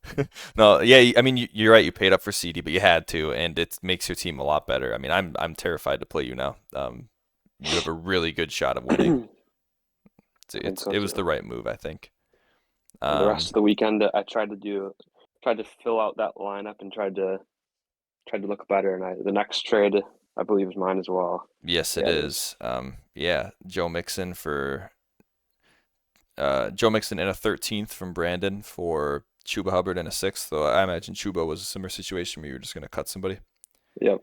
No, yeah, I mean, you're right. You paid up for CD, but you had to, and it makes your team a lot better. I mean, I'm terrified to play you now. You have a really good shot of winning. It was the right move, I think. The rest of the weekend, I tried to fill out that lineup and tried to look better. And the next trade, I believe, is mine as well. Yes, it is. Joe Mixon in a 13th from Brandon for Chuba Hubbard in a 6th. Though I imagine Chuba was a similar situation where you were just going to cut somebody. Yep,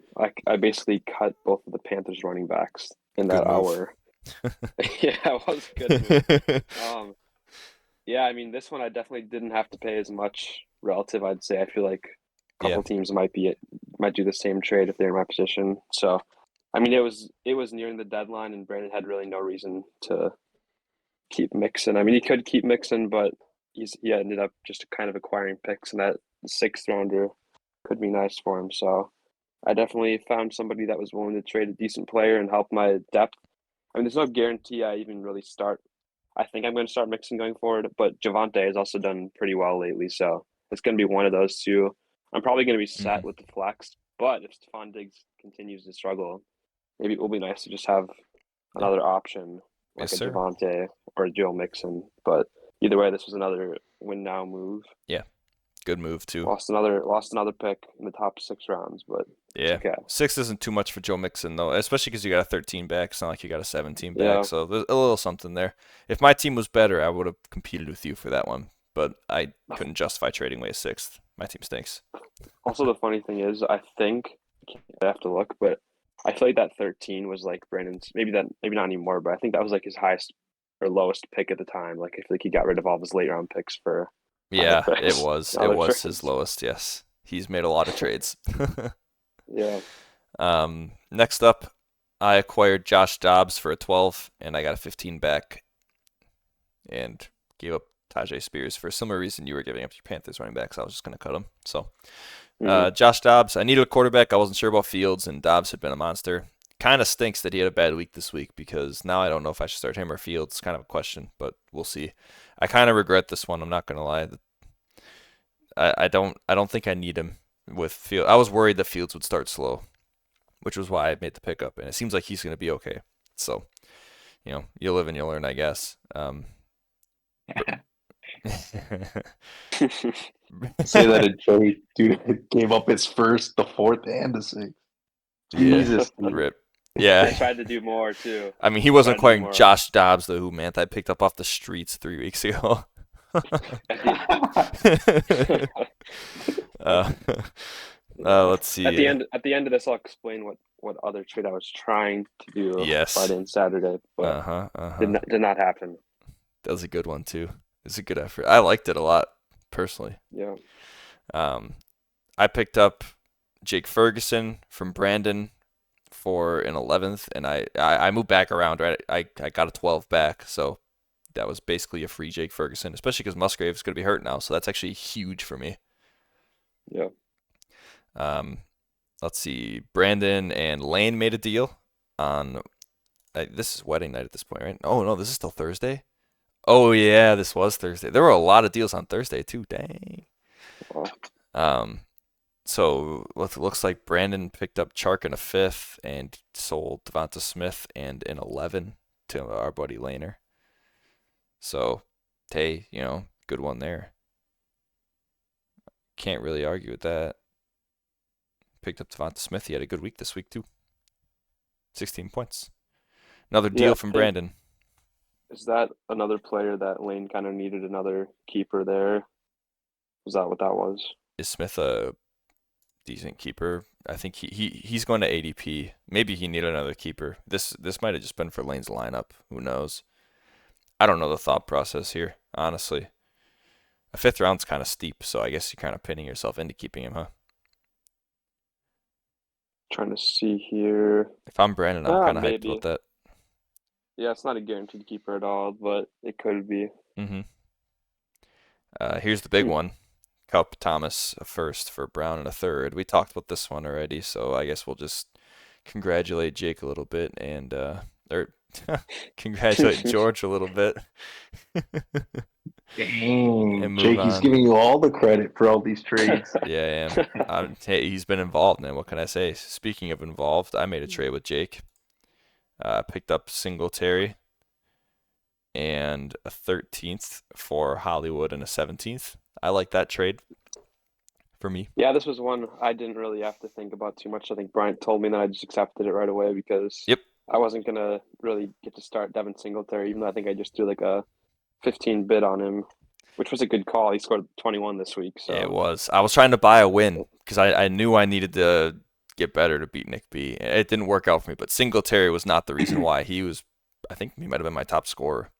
I basically cut both of the Panthers running backs in that hour. Yeah, it was a good move. Yeah, I mean, this one I definitely didn't have to pay as much relative. I'd say I feel like a Yeah. couple teams might do the same trade if they're in my position. So, I mean, it was nearing the deadline, and Brandon had really no reason to keep Mixon. I mean, he could keep Mixon, but he ended up just kind of acquiring picks, and that sixth rounder could be nice for him. So, I definitely found somebody that was willing to trade a decent player and help my depth. I mean, there's no guarantee I even really start. I think I'm going to start Mixon going forward, but Javante has also done pretty well lately, so it's going to be one of those two. I'm probably going to be set Mhm. with the flex, but if Stephon Diggs continues to struggle, maybe it will be nice to just have Yeah. another option Yes, like a sir. Javante or a Joe Mixon. But either way, this was another win now move. Yeah. Good move too. Lost another pick in the top 6 rounds, but it's Yeah. okay. 6 isn't too much for Joe Mixon though, especially because you got a 13 back. It's not like you got a 17 back, Yeah. so there's a little something there. If my team was better, I would have competed with you for that one, but I couldn't justify trading away a sixth. My team stinks. Also, the funny thing is, I think I have to look, but I feel like that 13 was like Brandon's. Maybe not anymore, but I think that was like his highest or lowest pick at the time. Like I feel like he got rid of all of his late round picks for higher Yeah, it picks, was. It other was his trades. lowest. Yes, he's made a lot of trades. Yeah, Next up, I acquired Josh Dobbs for a 12, and I got a 15 back, and gave up Tajay Spears for a similar reason you were giving up your Panthers running backs. I was just going to cut him. So, hmm Josh Dobbs, I needed a quarterback. I wasn't sure about Fields, and Dobbs had been a monster. Kind of stinks that he had a bad week this week because now I don't know if I should start him or Fields. Kind of a question, but we'll see. I kind of regret this one. I'm not going to lie. I don't think I need him with Fields. I was worried that Fields would start slow, which was why I made the pickup, and it seems like he's going to be okay. So, you live and you learn, I guess. Say that a Joey dude gave up his first, the fourth, and the sixth. Yeah, Jesus, dude. rip. I Yeah, tried to do more too. I mean he wasn't Tried to do acquiring more. Josh Dobbs, the who man I picked up off the streets 3 weeks ago. At the, uh, yeah. let's see. At the end of this, I'll explain what other trade I was trying to do Yes. Friday and Saturday, but Uh-huh. Uh-huh. did not happen. That was a good one too. It's a good effort. I liked it a lot personally. Yeah. Um, I picked up Jake Ferguson from Brandon for an 11th, and I moved back around, right? I got a 12 back, so that was basically a free Jake Ferguson, especially because Musgrave's going to be hurt now, so that's actually huge for me. Yeah. Um, let's see. Brandon and Lane made a deal on. This is wedding night at this point, right? Oh no, this is still Thursday. Oh yeah, this was Thursday. There were a lot of deals on Thursday too. Dang. Well, Um, so it looks like Brandon picked up Chark in a 5th and sold Devonta Smith and an 11 to our buddy Laner. So, hey, good one there. Can't really argue with that. Picked up Devonta Smith. He had a good week this week too. 16 points. Another yeah. deal from Brandon. Is that another player that Lane kind of needed another keeper there? Was that what that was? Is Smith a decent keeper? I think he's going to ADP. Maybe he needed another keeper. This might have just been for Lane's lineup. Who knows? I don't know the thought process here, honestly. A 5th round's kind of steep, so I guess you're kind of pinning yourself into keeping him, huh? Trying to see here. If I'm Brandon, I'm kind of hyped Maybe. about that. Yeah, it's not a guaranteed keeper at all, but it could be. Mm-hmm. Here's the big Hmm. one. Cup Thomas a 1st for Brown and a 3rd. We talked about this one already, so I guess we'll just congratulate Jake a little bit and or congratulate George a little bit. Dang, And move Jake, he's on. giving you all the credit for all these trades. Yeah, I am. Hey, he's been involved, man. What can I say? Speaking of involved, I made a trade with Jake. Picked up Singletary and a 13th for Hollywood and a 17th. I like that trade for me. Yeah, this was one I didn't really have to think about too much. I think Bryant told me, and I just accepted it right away because Yep. I wasn't gonna really get to start Devin Singletary, even though I think I just threw like a 15 bid on him, which was a good call. He scored 21 this week, so Yeah, it was. I was trying to buy a win because I knew I needed to get better to beat Nick B. It didn't work out for me, but Singletary was not the reason why. He was I think he might have been my top scorer.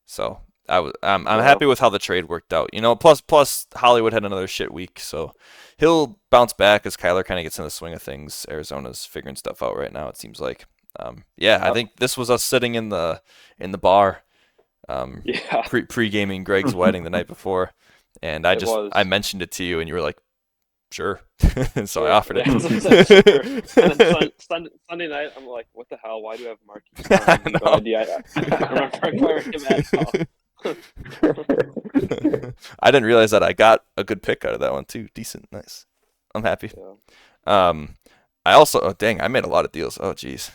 So I'm Yeah. happy with how the trade worked out. Plus Hollywood had another shit week, so he'll bounce back as Kyler kind of gets in the swing of things. Arizona's figuring stuff out right now. It seems like. Yeah, I Yep. think this was us sitting in the bar, Yeah. pre-gaming Greg's wedding the night before, and It I was. mentioned it to you, and you were like, "Sure," and so I Sure. offered Yeah. So I said sure. And then it. Sunday night, I'm like, what the hell? Why do I have Marquise Brown? I have I no idea. I don't remember acquiring him at all. know. I didn't realize that I got a good pick out of that one too. Decent, nice. I'm happy. Yeah. Um, I also, oh dang, I made a lot of deals. Oh geez.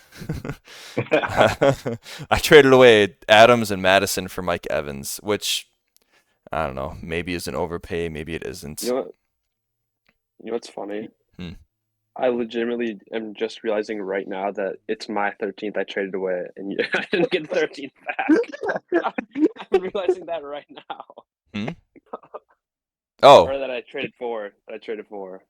I traded away Adams and Madison for Mike Evans, which I don't know, maybe is an overpay, maybe it isn't. You know what? You know what's funny? Hmm. I legitimately am just realizing right now that it's my 13th I traded away, and I didn't get 13th back. I'm realizing that right now. Hmm? Oh, Or that I traded for. That I traded for.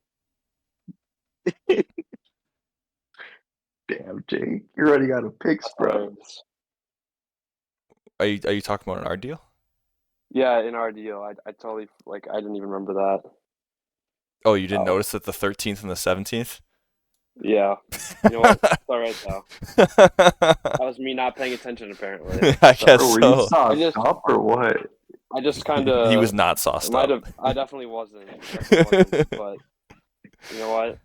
Damn, Jake, you're running out of picks, bro. are you talking about an art deal? Yeah, in our deal, I totally I didn't even remember that. Oh, you didn't Oh, notice that the 13th and the 17th? yeah. You know what? It's all right though. That was me not paying attention apparently. I So guess Bro, were you so. I sauced just up or what? I just kind He was of not sauced might up. have. I definitely wasn't. Definitely wasn't. But you know what?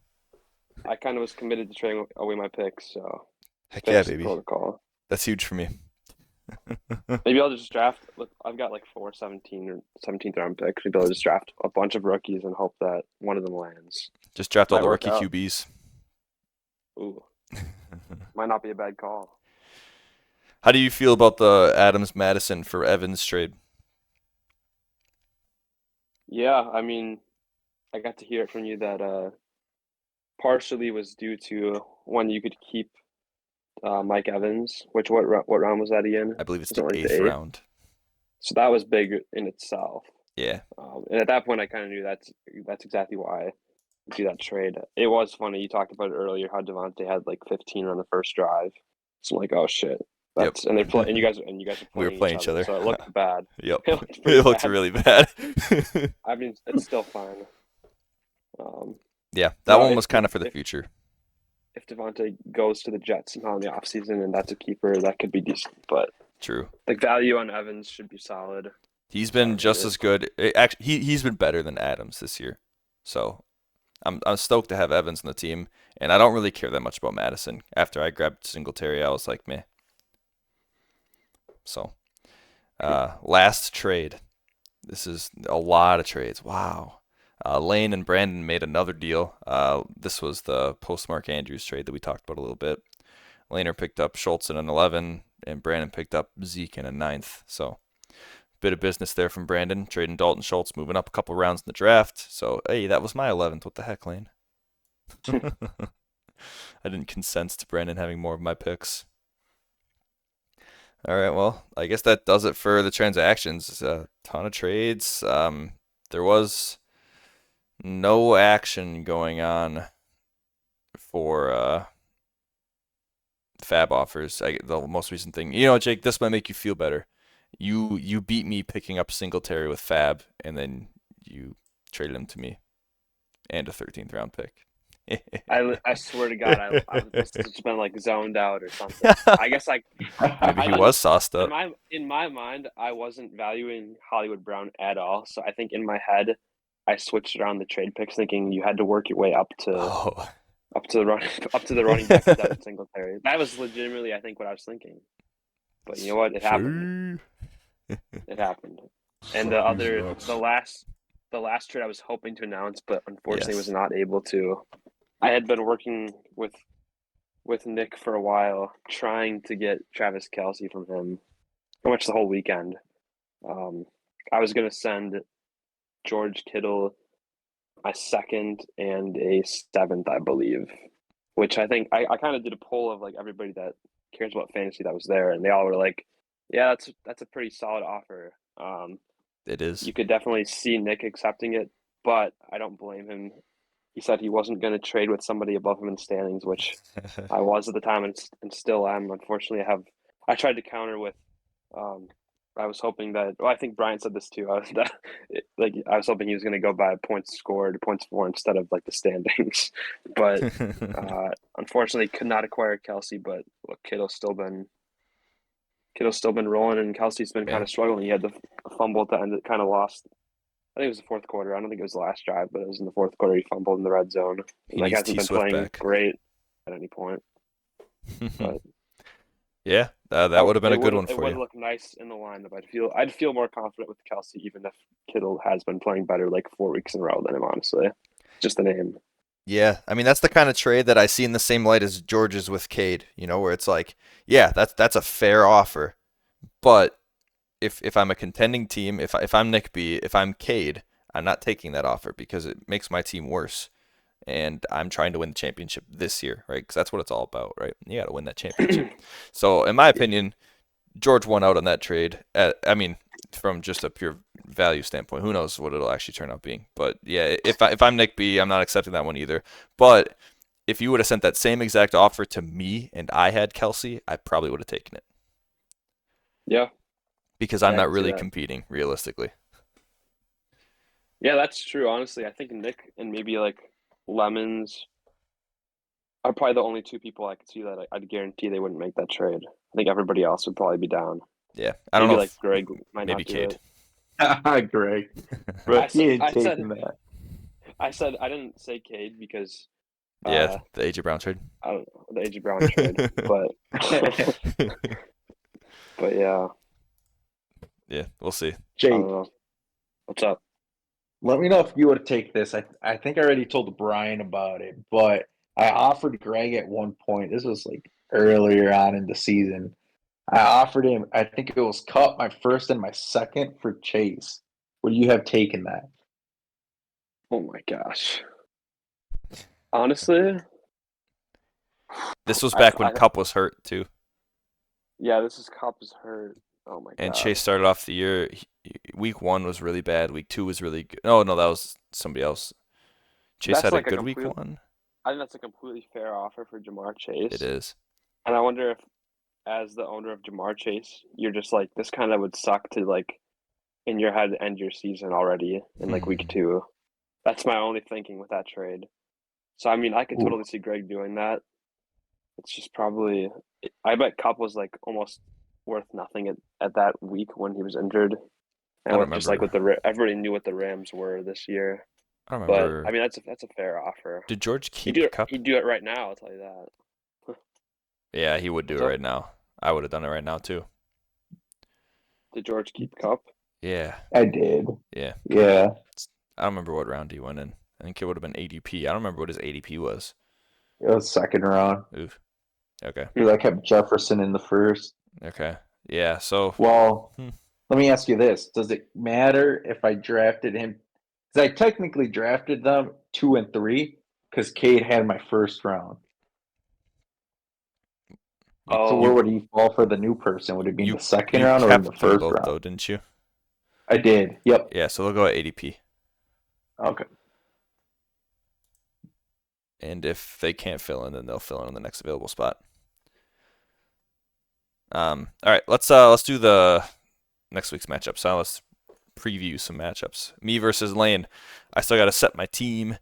I kind of was committed to trading away my picks, so Heck yeah, fits the baby. protocol. That's huge for me. Maybe I'll just draft. Look, I've got like 4 17 or 17th round picks. Maybe I'll just draft a bunch of rookies and hope that one of them lands. Just draft all Might the work rookie out. QBs. Ooh, might not be a bad call. How do you feel about the Adams Madison for Evans trade? Yeah, I mean, I got to hear it from you that partially was due to one you could keep Mike Evans. Which what round was that again? I believe it's Was it the like the eighth eighth? round. So that was big in itself. Yeah. And at that point, I kind of knew that's exactly why I do that trade. It was funny. You talked about it earlier how Devontae had like 15 on the first drive. So I'm like, oh shit, Yep. that's and they're playing, and you guys are We were playing each playing each other, other. so it looked bad. Yep. It looked pretty It looked bad. really bad. I mean, it's still fine. Yeah, that Now, one was kind of for the future. if Devontae goes to the Jets somehow in the offseason and that's a keeper, that could be decent. But True. like value on Evans should be solid. He's been Whatever it just is. as good. Actually, he's been better than Adams this year. So I'm stoked to have Evans on the team, and I don't really care that much about Madison. After I grabbed Singletary, I was like, meh. So, last trade. This is a lot of trades. Wow. Lane and Brandon made another deal. This was the post-Mark Andrews trade that we talked about a little bit. Laner picked up Schultz in an 11, and Brandon picked up Zeke in a ninth. So, bit of business there from Brandon, trading Dalton Schultz, moving up a couple rounds in the draft. So, hey, that was my 11th. What the heck, Lane? I didn't consent to Brandon having more of my picks. All right, well, I guess that does it for the transactions. A ton of trades. There was no action going on for fab offers. The most recent thing, Jake, this might make you feel better. You beat me picking up Singletary with fab, and then you traded him to me and a 13th round pick. I swear to God, I must have just been like zoned out or something. I guess Maybe I he didn't was sauced up. in my mind I wasn't valuing Hollywood Brown at all. So I think in my head I switched around the trade picks, thinking you had to work your way Oh. up to the running back of Devin Singletary. That was legitimately I think what I was thinking. But you know what? It happened. It happened. And the last trade I was hoping to announce, but unfortunately Yes. was not able to. I had been working with Nick for a while, trying to get Travis Kelce from him pretty much the whole weekend. I was gonna send George Kittle my second and a seventh, I believe. Which I think I kind of did a poll of like everybody that cares about fantasy that was there, and they all were like, "Yeah, that's a pretty solid offer." It is. You could definitely see Nick accepting it, but I don't blame him. He said he wasn't going to trade with somebody above him in standings, which I was at the time and still am. Unfortunately, I tried to counter with, I was hoping that. Well, I think Brian said this too. I was hoping he was going to go by points scored, points for instead of like the standings. But unfortunately, could not acquire Kelsey. But look, Kittle's still been rolling, and Kelsey's been kind Yeah. of struggling. He had the fumble at the end that kind of lost. I think it was the fourth quarter. I don't think it was the last drive, but it was in the fourth quarter. He fumbled in the red zone. He Like needs hasn't T been Swift playing back. great at any point. But Yeah, that would have been a good one it for would you. look nice in the lineup. I'd feel more confident with Kelsey even if Kittle has been playing better like 4 weeks in a row than him. Honestly, just the name. Yeah, I mean that's the kind of trade that I see in the same light as George's with Cade. Where it's like, yeah, that's a fair offer, but if I'm a contending team, if I'm Nick B, if I'm Cade, I'm not taking that offer because it makes my team worse, and I'm trying to win the championship this year, right? Because that's what it's all about, right? You got to win that championship. So, in my opinion, George won out on that trade. I mean, from just a pure value standpoint, who knows what it'll actually turn out being. But yeah, if I'm Nick B, I'm not accepting that one either. But if you would have sent that same exact offer to me and I had Kelsey, I probably would have taken it Yeah, because I'm I not can see really that. competing realistically. Yeah, that's true. Honestly, I think Nick and maybe like Lemons are probably the only two people I could see that I'd guarantee they wouldn't make that trade. I think everybody else would probably be down. Yeah, I don't Maybe know like if Greg might maybe not do Cade. it. Greg. But he ain't I said taking that. I didn't say Cade because Yeah, the AJ Brown trade. I don't know the AJ Brown trade, but but yeah, Yeah, we'll see. I Jake, don't know. What's up? let me know if you would take this. I think I already told Brian about it, but I offered Greg at one point. This was like earlier on in the season. I offered him, I think it was cut my first and my second for Chase. Would you have taken that? Oh my gosh. Honestly, This was I, back when I Cup was hurt too, yeah, this is Cup is hurt. Oh my and god. Chase started off the year. Week 1 was really bad. Week 2 was really good. Oh no, that was somebody else. Chase That's had a like a good week complete. 1. I think that's a completely fair offer for Jamar It Chase, is. and I wonder if, as the owner of Jamar Chase, you're just like this kind of would suck to like in your head end your season already in like week 2. That's my only thinking with that trade. So I mean, I could Ooh. totally see Greg doing that. It's just probably. I bet Cup was like almost worth nothing at that week when he was injured, I and don't with just like remember. what everybody knew what the Rams were this year. I don't But I remember. mean, that's a fair offer. Did George keep Cup? He'd do it right now. I'll tell you that. Yeah, he would do What's it up? right now. I would have done it right now too. Did George keep Cup? Yeah, I did. yeah. Yeah. I don't remember what round he went in. I think it would have been ADP. I don't remember what his ADP was. It was second round. Oof. Okay. Because I kept Jefferson in the first. Okay. Yeah. So. Well, Hmm. let me ask you this. Does it matter if I drafted him? Because I technically drafted them 2 and 3 because Cade had my first round. You So Oh, where you would he fall for the new person? Would it be in you the second you round or in the kept them first both round? though, didn't you? I did. Yep. Yeah. So they'll go at ADP. Okay. And if they can't fill in, then they'll fill in on the next available spot. All right, let's do the next week's matchup. So let's preview some matchups. Me versus Lane. I still got to set my team.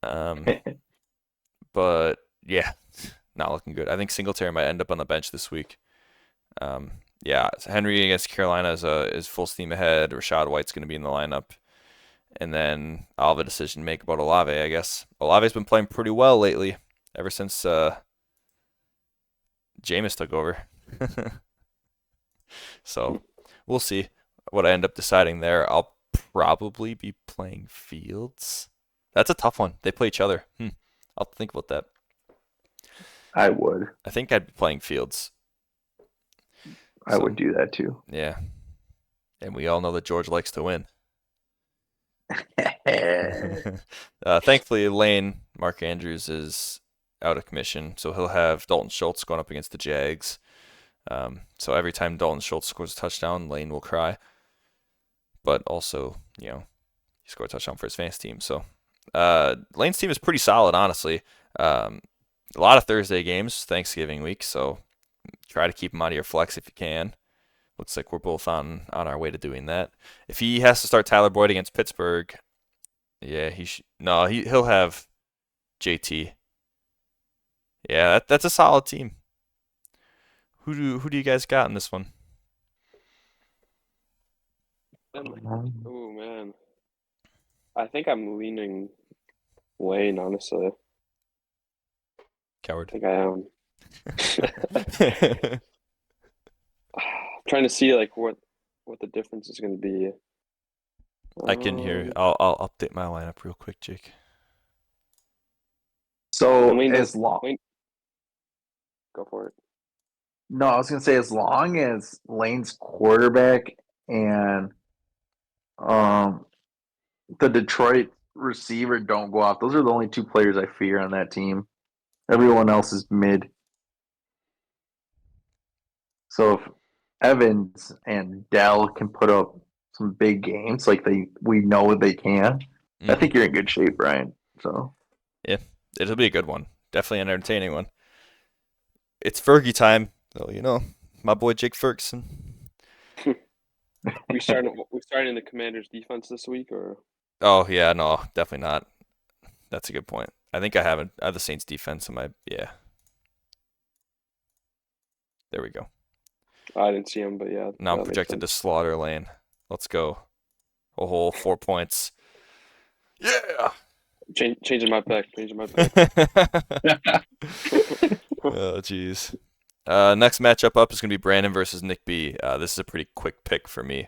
But yeah, not looking good. I think Singletary might end up on the bench this week. Yeah, so Henry against Carolina is full steam ahead. Rashad White's going to be in the lineup. And then I'll have a decision to make about Olave, I guess. Olave's been playing pretty well lately, ever since Jameis took over. So we'll see what I end up deciding there. I'll probably be playing Fields. That's a tough one. They play each other. I'll think about that. I would. I think I'd be playing Fields. I would do that too. Yeah. And we all know that George likes to win. Thankfully, Lane, Mark Andrews, is out of commission, so he'll have Dalton Schultz going up against the Jags. So every time Dalton Schultz scores a touchdown, Lane will cry. But also, he scored a touchdown for his fantasy team. So Lane's team is pretty solid, honestly. A lot of Thursday games, Thanksgiving week, so Try to keep him out of your flex if you can. Looks like we're both on our way to doing that. If he has to start Tyler Boyd against Pittsburgh, yeah, no, he'll have JT. Yeah, that's a solid team. Who do you guys got in this one? Oh man, I think I'm leaning Wayne. Honestly, I Coward. think I am. Trying to see like what the difference is going to be. I can hear. I'll update my lineup real quick, Jake. So Wayne, as long, Wayne, go for it. no, I was gonna say as long as Lane's quarterback and the Detroit receiver don't go off, those are the only two players I fear on that team. Everyone else is mid. So if Evans and Dell can put up some big games like we know they can, I think you're in good shape, Brian. So yeah, it'll be a good one. Definitely an entertaining one. It's Fergie time, so my boy Jake Ferguson. We starting the Commanders' defense this week, or Oh yeah, no, definitely not. That's a good point. I think I have the Saints defense in my There we go. I didn't see him, but yeah. Now I'm projected to slaughter Lane. Let's go. A whole 4 points. Yeah. Changing my pick. Oh jeez. Next matchup up is gonna be Brandon versus Nick B. This is a pretty quick pick for me.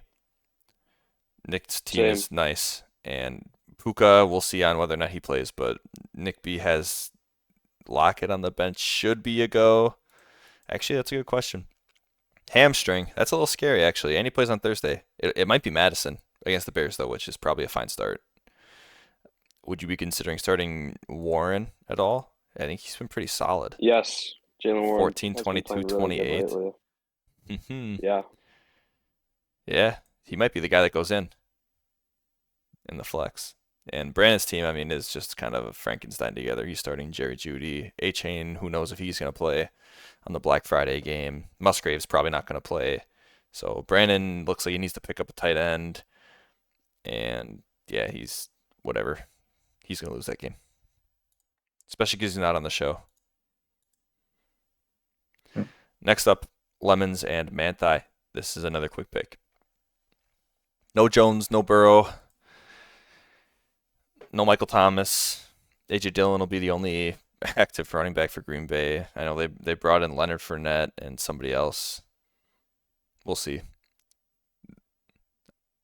Nick's team Same. is nice, and Puka, we'll see on whether or not he plays, but Nick B has Lockett on the bench, should be a go. Actually, that's a good question. Hamstring, that's a little scary actually, and he plays on Thursday. It might be Madison against the Bears though, which is probably a fine start. Would you be considering starting Warren at all? I think he's been pretty solid. Yes, Jalen Warren. 14, has been 22, playing really good 28. lately. Yeah. Yeah, he might be the guy that goes in the flex. And Brandon's team, I mean, is just kind of a Frankenstein together. He's starting Jerry Jeudy. A-Chain, who knows if he's going to play on the Black Friday game. Musgrave's probably not going to play. So Brandon looks like he needs to pick up a tight end. And yeah, he's whatever. He's going to lose that game. Especially because he's not on the show. Next up, Lemons and Manthai. This is another quick pick. No Jones, no Burrow, no Michael Thomas. A.J. Dillon will be the only active running back for Green Bay. I know they brought in Leonard Fournette and somebody else. We'll see.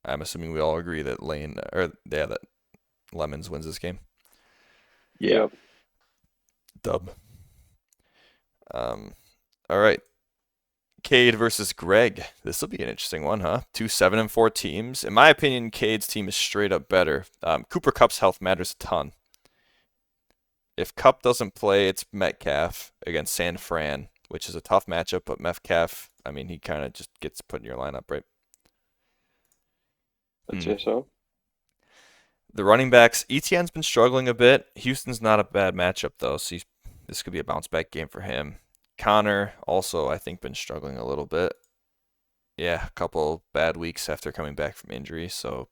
I'm assuming we all agree that that Lemons wins this game. yeah. Yep. Dub. All right. Cade versus Greg. This will be an interesting one, huh? 2 7-4 teams. In my opinion, Cade's team is straight up better. Cooper Kupp's health matters a ton. If Kupp doesn't play, it's Metcalf against San Fran, which is a tough matchup, but Metcalf, I mean, he kind of just gets put in your lineup, right? I'd say so. The running backs, Etienne's been struggling a bit. Houston's not a bad matchup, though, so this could be a bounce back game for him. Connor also, I think, been struggling a little bit. Yeah, a couple bad weeks after coming back from injury. So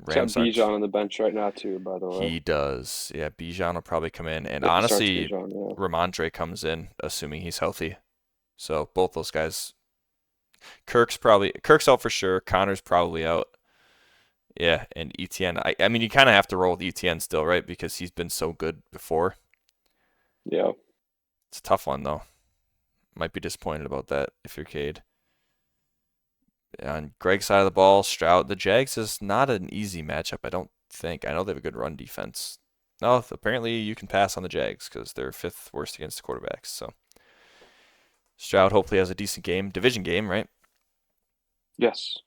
Rams got Bijan on the bench right now too, by the way. He does. Yeah, Bijan will probably come in, and honestly, Bijan, yeah. Ramondre comes in, assuming he's healthy. So both those guys. Kirk's out for sure. Connor's probably out. Yeah, and Etienne. I mean, you kind of have to roll with Etienne still, right? Because he's been so good before. Yeah. It's a tough one though. Might be disappointed about that if you're Cade. On Greg's side of the ball, Stroud. The Jags is not an easy matchup, I don't think. I know they have a good run defense. No, apparently you can pass on the Jags because they're 5th worst against the quarterbacks. So Stroud hopefully has a decent game. Division game, right? Yes.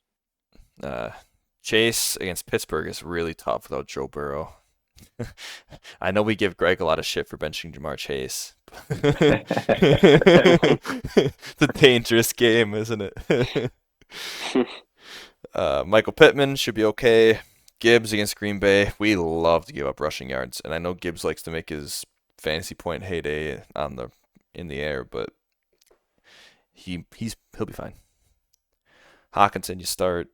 Chase against Pittsburgh is really tough without Joe Burrow. I know we give Greg a lot of shit for benching Jamar Chase. It's a dangerous game, isn't it? Michael Pittman should be okay. Gibbs against Green Bay. We love to give up rushing yards, and I know Gibbs likes to make his fantasy point heyday in the air, but he'll be fine. Hawkinson, you start.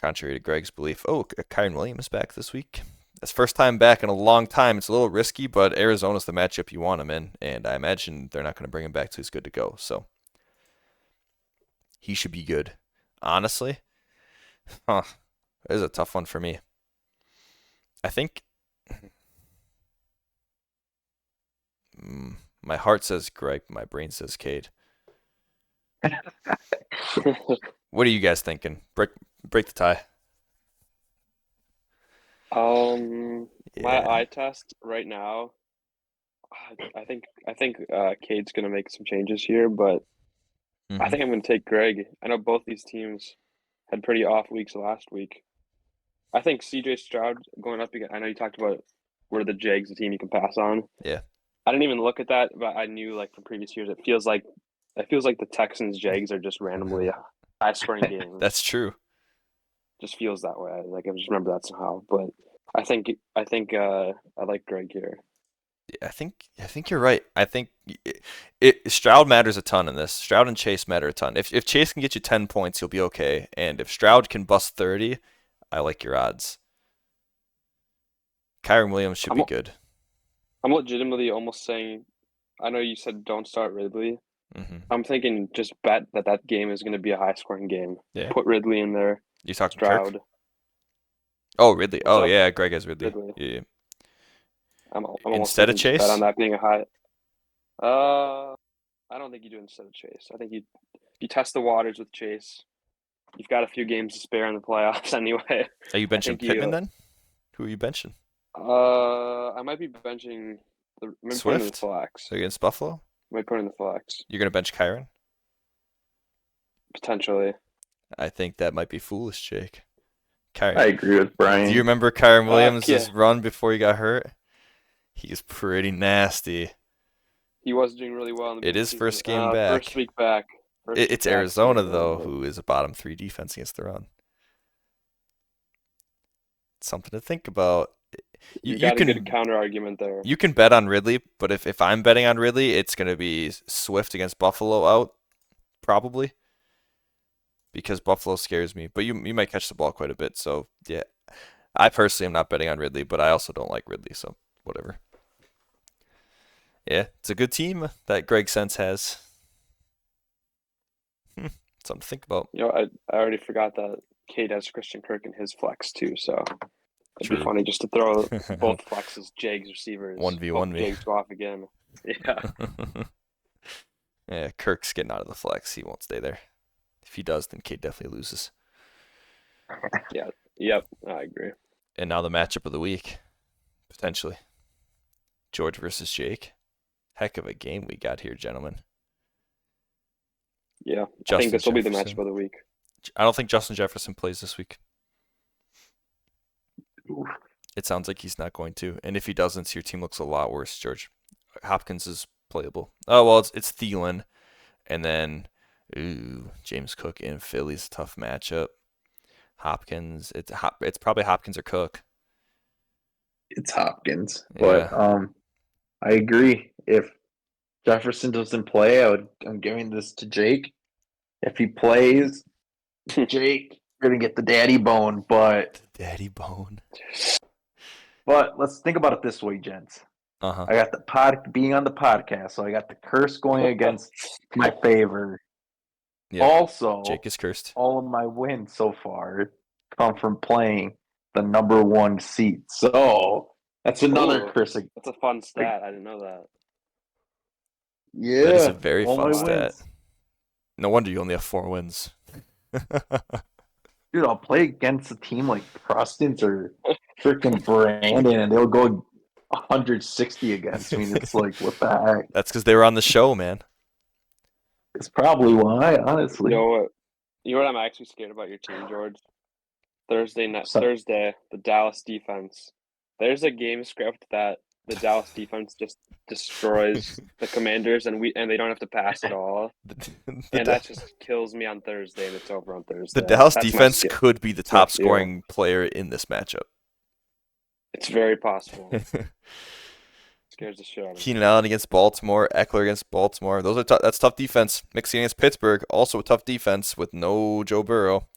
Contrary to Greg's belief. Oh, Kyron Williams is back this week. That's first time back in a long time. It's a little risky, but Arizona's the matchup you want him in, and I imagine they're not going to bring him back till he's good to go. So he should be good. Honestly, this is a tough one for me. I think my heart says Greg, my brain says Cade. What are you guys thinking? Break the tie. My eye test right now, I think Cade's gonna make some changes here, but I think I'm gonna take Greg. I know both these teams had pretty off weeks last week. I think CJ Stroud going up again. I know you talked about where the Jags the team you can pass on. Yeah. I didn't even look at that, but I knew like from previous years, it feels like the Texans Jags are just randomly high scoring games. That's true. Just feels that way. Like I just remember that somehow. But I think I like Greg here. I think you're right. I think Stroud matters a ton in this. Stroud and Chase matter a ton. If Chase can get you 10 points, you'll be okay. And if Stroud can bust 30, I like your odds. Kyron Williams should be good. I'm legitimately almost saying, I know you said don't start Ridley. I'm thinking just bet that game is going to be a high scoring game. Yeah. Put Ridley in there. You talking Stroud? Kirk? Oh, Ridley. What's up? Yeah, Greg has Ridley. Yeah. I'm Instead of Chase? bet on that being a high. I don't think you do instead of Chase. I think you test the waters with Chase. You've got a few games to spare in the playoffs anyway. Are you benching Pittman then? Who are you benching? I might be benching Swift? The flex. Against Buffalo? I might put in the flex. You're going to bench Kyron? Potentially. I think that might be foolish, Jake. Kyron. I agree with Brian. Do you remember Kyron Williams' run before he got hurt? He's pretty nasty. He was doing really well in the It is first game back. First week back. It's Arizona, though, who is a bottom 3 defense against the run. Something to think about. You got a good counter argument there. You can bet on Ridley, but if I'm betting on Ridley, it's going to be Swift against Buffalo out, probably, because Buffalo scares me. But you might catch the ball quite a bit, so yeah. I personally am not betting on Ridley, but I also don't like Ridley, so whatever. Yeah, it's a good team that Greg Sense has. Something to think about. I already forgot that Cade has Christian Kirk in his flex too, so it'd be funny just to throw both flexes, Jags receivers. 1v1 me. Jags go off again. Yeah. Yeah, Kirk's getting out of the flex. He won't stay there. If he does, then Cade definitely loses. Yeah. Yep. I agree. And now the matchup of the week, potentially. George versus Jake. Heck of a game we got here, gentlemen. Yeah, I think this will be the matchup of the week. I don't think Justin Jefferson plays this week. It sounds like he's not going to. And if he doesn't, your team looks a lot worse, George. Hopkins is playable. Oh, well, it's Thielen. And then, James Cook in Philly's a tough matchup. Hopkins, it's probably Hopkins or Cook. It's Hopkins. Yeah. But I agree. If Jefferson doesn't play, I'm giving this to Jake. If he plays, Jake, you're going to get the daddy bone. But Daddy bone. But let's think about it this way, gents. Uh-huh. I got the being on the podcast, so I got the curse going against my favor. Yeah. Also, Jake is cursed. All of my wins so far come from playing the number 1 seat. So that's another curse. That's a fun stat. I didn't know that. Yeah. That is a very all fun my stat. wins. No wonder you only have 4 wins. Dude, I'll play against a team like Preston's or freaking Brandon, and they'll go 160 against me. It's like, what the heck? That's because they were on the show, man. It's probably why, honestly. You know what I'm actually scared about your team, George? Thursday, the Dallas defense. There's a game script that the Dallas defense just destroys the Commanders, and they don't have to pass at all. And that just kills me on Thursday, and it's over on Thursday. The Dallas defense could be the top scoring player in this matchup. It's very possible. Scares the shit out of me. Keenan Allen against Baltimore, Eckler against Baltimore. That's tough defense. Mixing against Pittsburgh, also a tough defense with no Joe Burrow.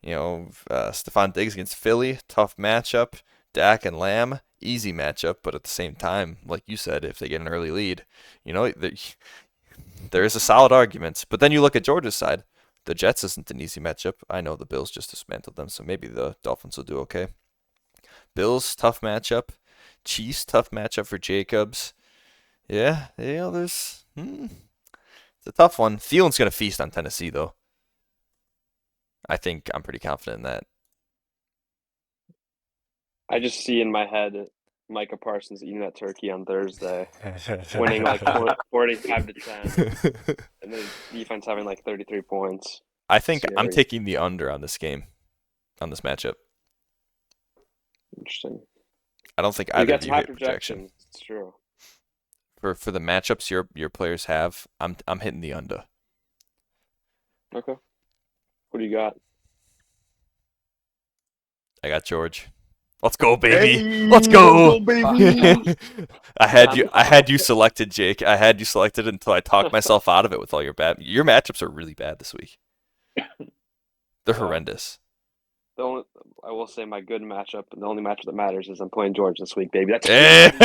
Stephon Diggs against Philly, tough matchup. Dak and Lamb, easy matchup, but at the same time, like you said, if they get an early lead, there is a solid argument. But then you look at Georgia's side. The Jets isn't an easy matchup. I know the Bills just dismantled them, so maybe the Dolphins will do okay. Bills, tough matchup. Chiefs, tough matchup for Jacobs. Yeah, it's a tough one. Thielen's going to feast on Tennessee, though. I think I'm pretty confident in that. I just see in my head Micah Parsons eating that turkey on Thursday, winning like 45 to 10, and the defense having like 33 points. I think I'm Scary. taking the under on this game, on this matchup. Interesting. I don't think You either got of some you high hit projection. projections. It's true. For the matchups your players have, I'm hitting the under. Okay. What do you got? I got George. Let's go, baby. Hey, Let's go. baby. I had you selected, Jake. I had you selected until I talked myself out of it with all your matchups are really bad this week. They're horrendous. I will say my good matchup, and the only matchup that matters is I'm playing George this week, baby. That's Damn,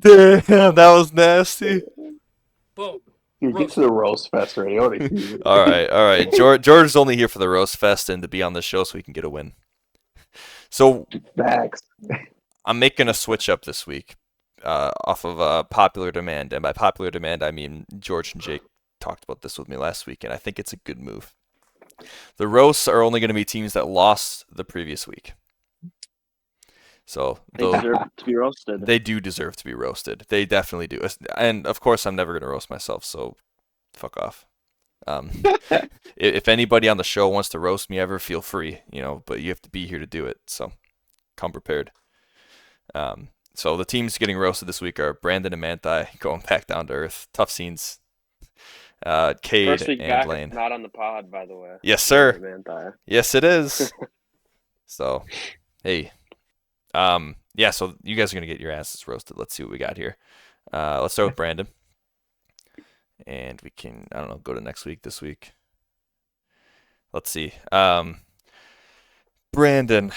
Damn. damn, that was nasty. Boom. Dude, get to the roast fest already. I wanna hear it. All right. George is only here for the roast fest and to be on the show so he can get a win. So Facts. I'm making a switch up this week, off of popular demand, and by popular demand I mean George and Jake talked about this with me last week, and I think it's a good move. The roasts are only going to be teams that lost the previous week. So They deserve to be roasted. they do deserve to be roasted. They definitely do. And of course, I'm never going to roast myself, so fuck off. If anybody on the show wants to roast me ever, feel free, but you have to be here to do it. So come prepared. So the teams getting roasted this week are Brandon and Manti going back down to earth. Tough scenes. Cade First week and back, Lane. not on the pod, by the way. Yes, sir. Manti. Yes, it is. So, hey. Yeah, so you guys are going to get your asses roasted. Let's see what we got here. Let's start with Brandon. And we can, I don't know, go to next week, this week. Let's see. Brandon,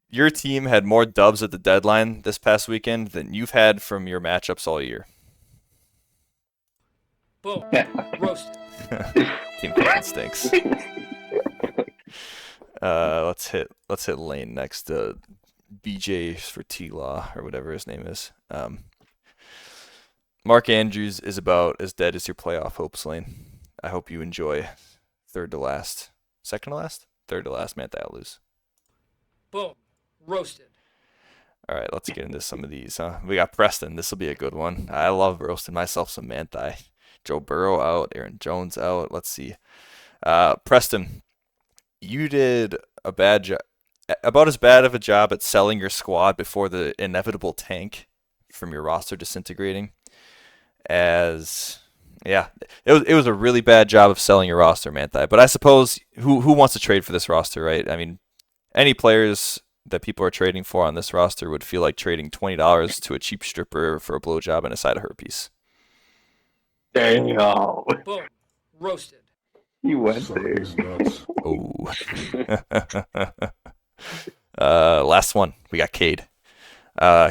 your team had more dubs at the deadline this past weekend than you've had from your matchups all year. Boom. Roasted. Team fucking stinks. Let's hit Lane next. BJ for T-Law or whatever his name is. Mark Andrews is about as dead as your playoff hopes, Lane. I hope you enjoy third to last Manti lose. Boom. Roasted. All right, let's get into some of these. We got Preston. This will be a good one. I love roasting myself some Manti. Joe Burrow out, Aaron Jones out. Let's see. Preston, you did a bad job, about as bad of a job at selling your squad before the inevitable tank from your roster disintegrating as, yeah, it was a really bad job of selling your roster, Manti. But I suppose who wants to trade for this roster, right? I mean, any players that people are trading for on this roster would feel like trading $20 to a cheap stripper for a blowjob and a side of herpes. Damn. Boom. Roasted. You went there. Oh. Last one. We got Cade.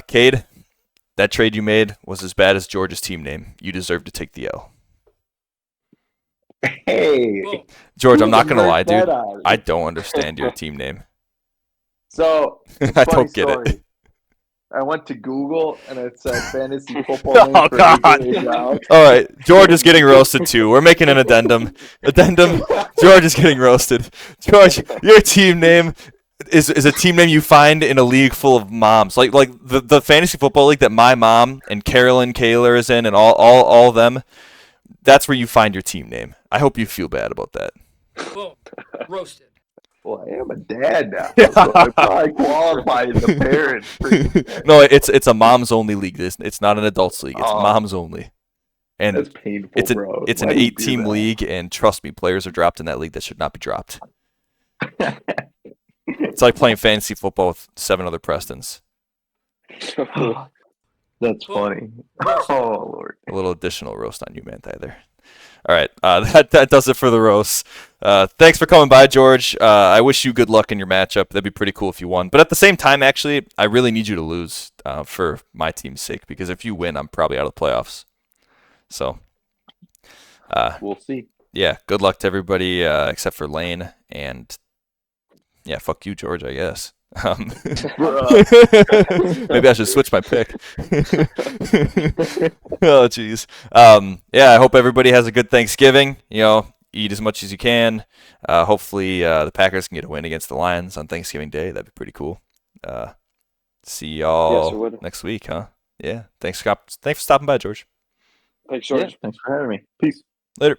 Cade, that trade you made was as bad as George's team name. You deserve to take the L. Hey. Boom. George, I'm not going to lie, dude. That I don't understand your team name. So, I don't get story. it. I went to Google and it said fantasy football Oh, name for God. AJ Brown. All right, George is getting roasted too. We're making an addendum. George is getting roasted. George, your team name is a team name you find in a league full of moms, like the fantasy football league that my mom and Carolyn Kaler is in, and all of them. That's where you find your team name. I hope you feel bad about that. Boom. Roasted. Well, I am a dad now, so I probably qualify as a parent. No, it's a moms only league. It's not an adults league. It's moms only. And That's painful, bro. It's an Why do you do 8-team that? league, and trust me, players are dropped in that league that should not be dropped. It's like playing fantasy football with 7 other Prestons. That's Boom. funny. Roasted. Oh Lord. A little additional roast on you, man, there. All right, that does it for the roast. Thanks for coming by, George. I wish you good luck in your matchup. That'd be pretty cool if you won. But at the same time, actually, I really need you to lose for my team's sake, because if you win, I'm probably out of the playoffs. So, We'll see. yeah, good luck to everybody except for Lane. And, yeah, fuck you, George, I guess. Maybe I should switch my pick. Oh, jeez. Yeah, I hope everybody has a good Thanksgiving. Eat as much as you can. Hopefully, the Packers can get a win against the Lions on Thanksgiving Day. That'd be pretty cool. See Yes, it y'all would. next week, huh? Yeah. Thanks for stopping by, George. Thanks, Yeah, George. thanks for having me. Peace. Later.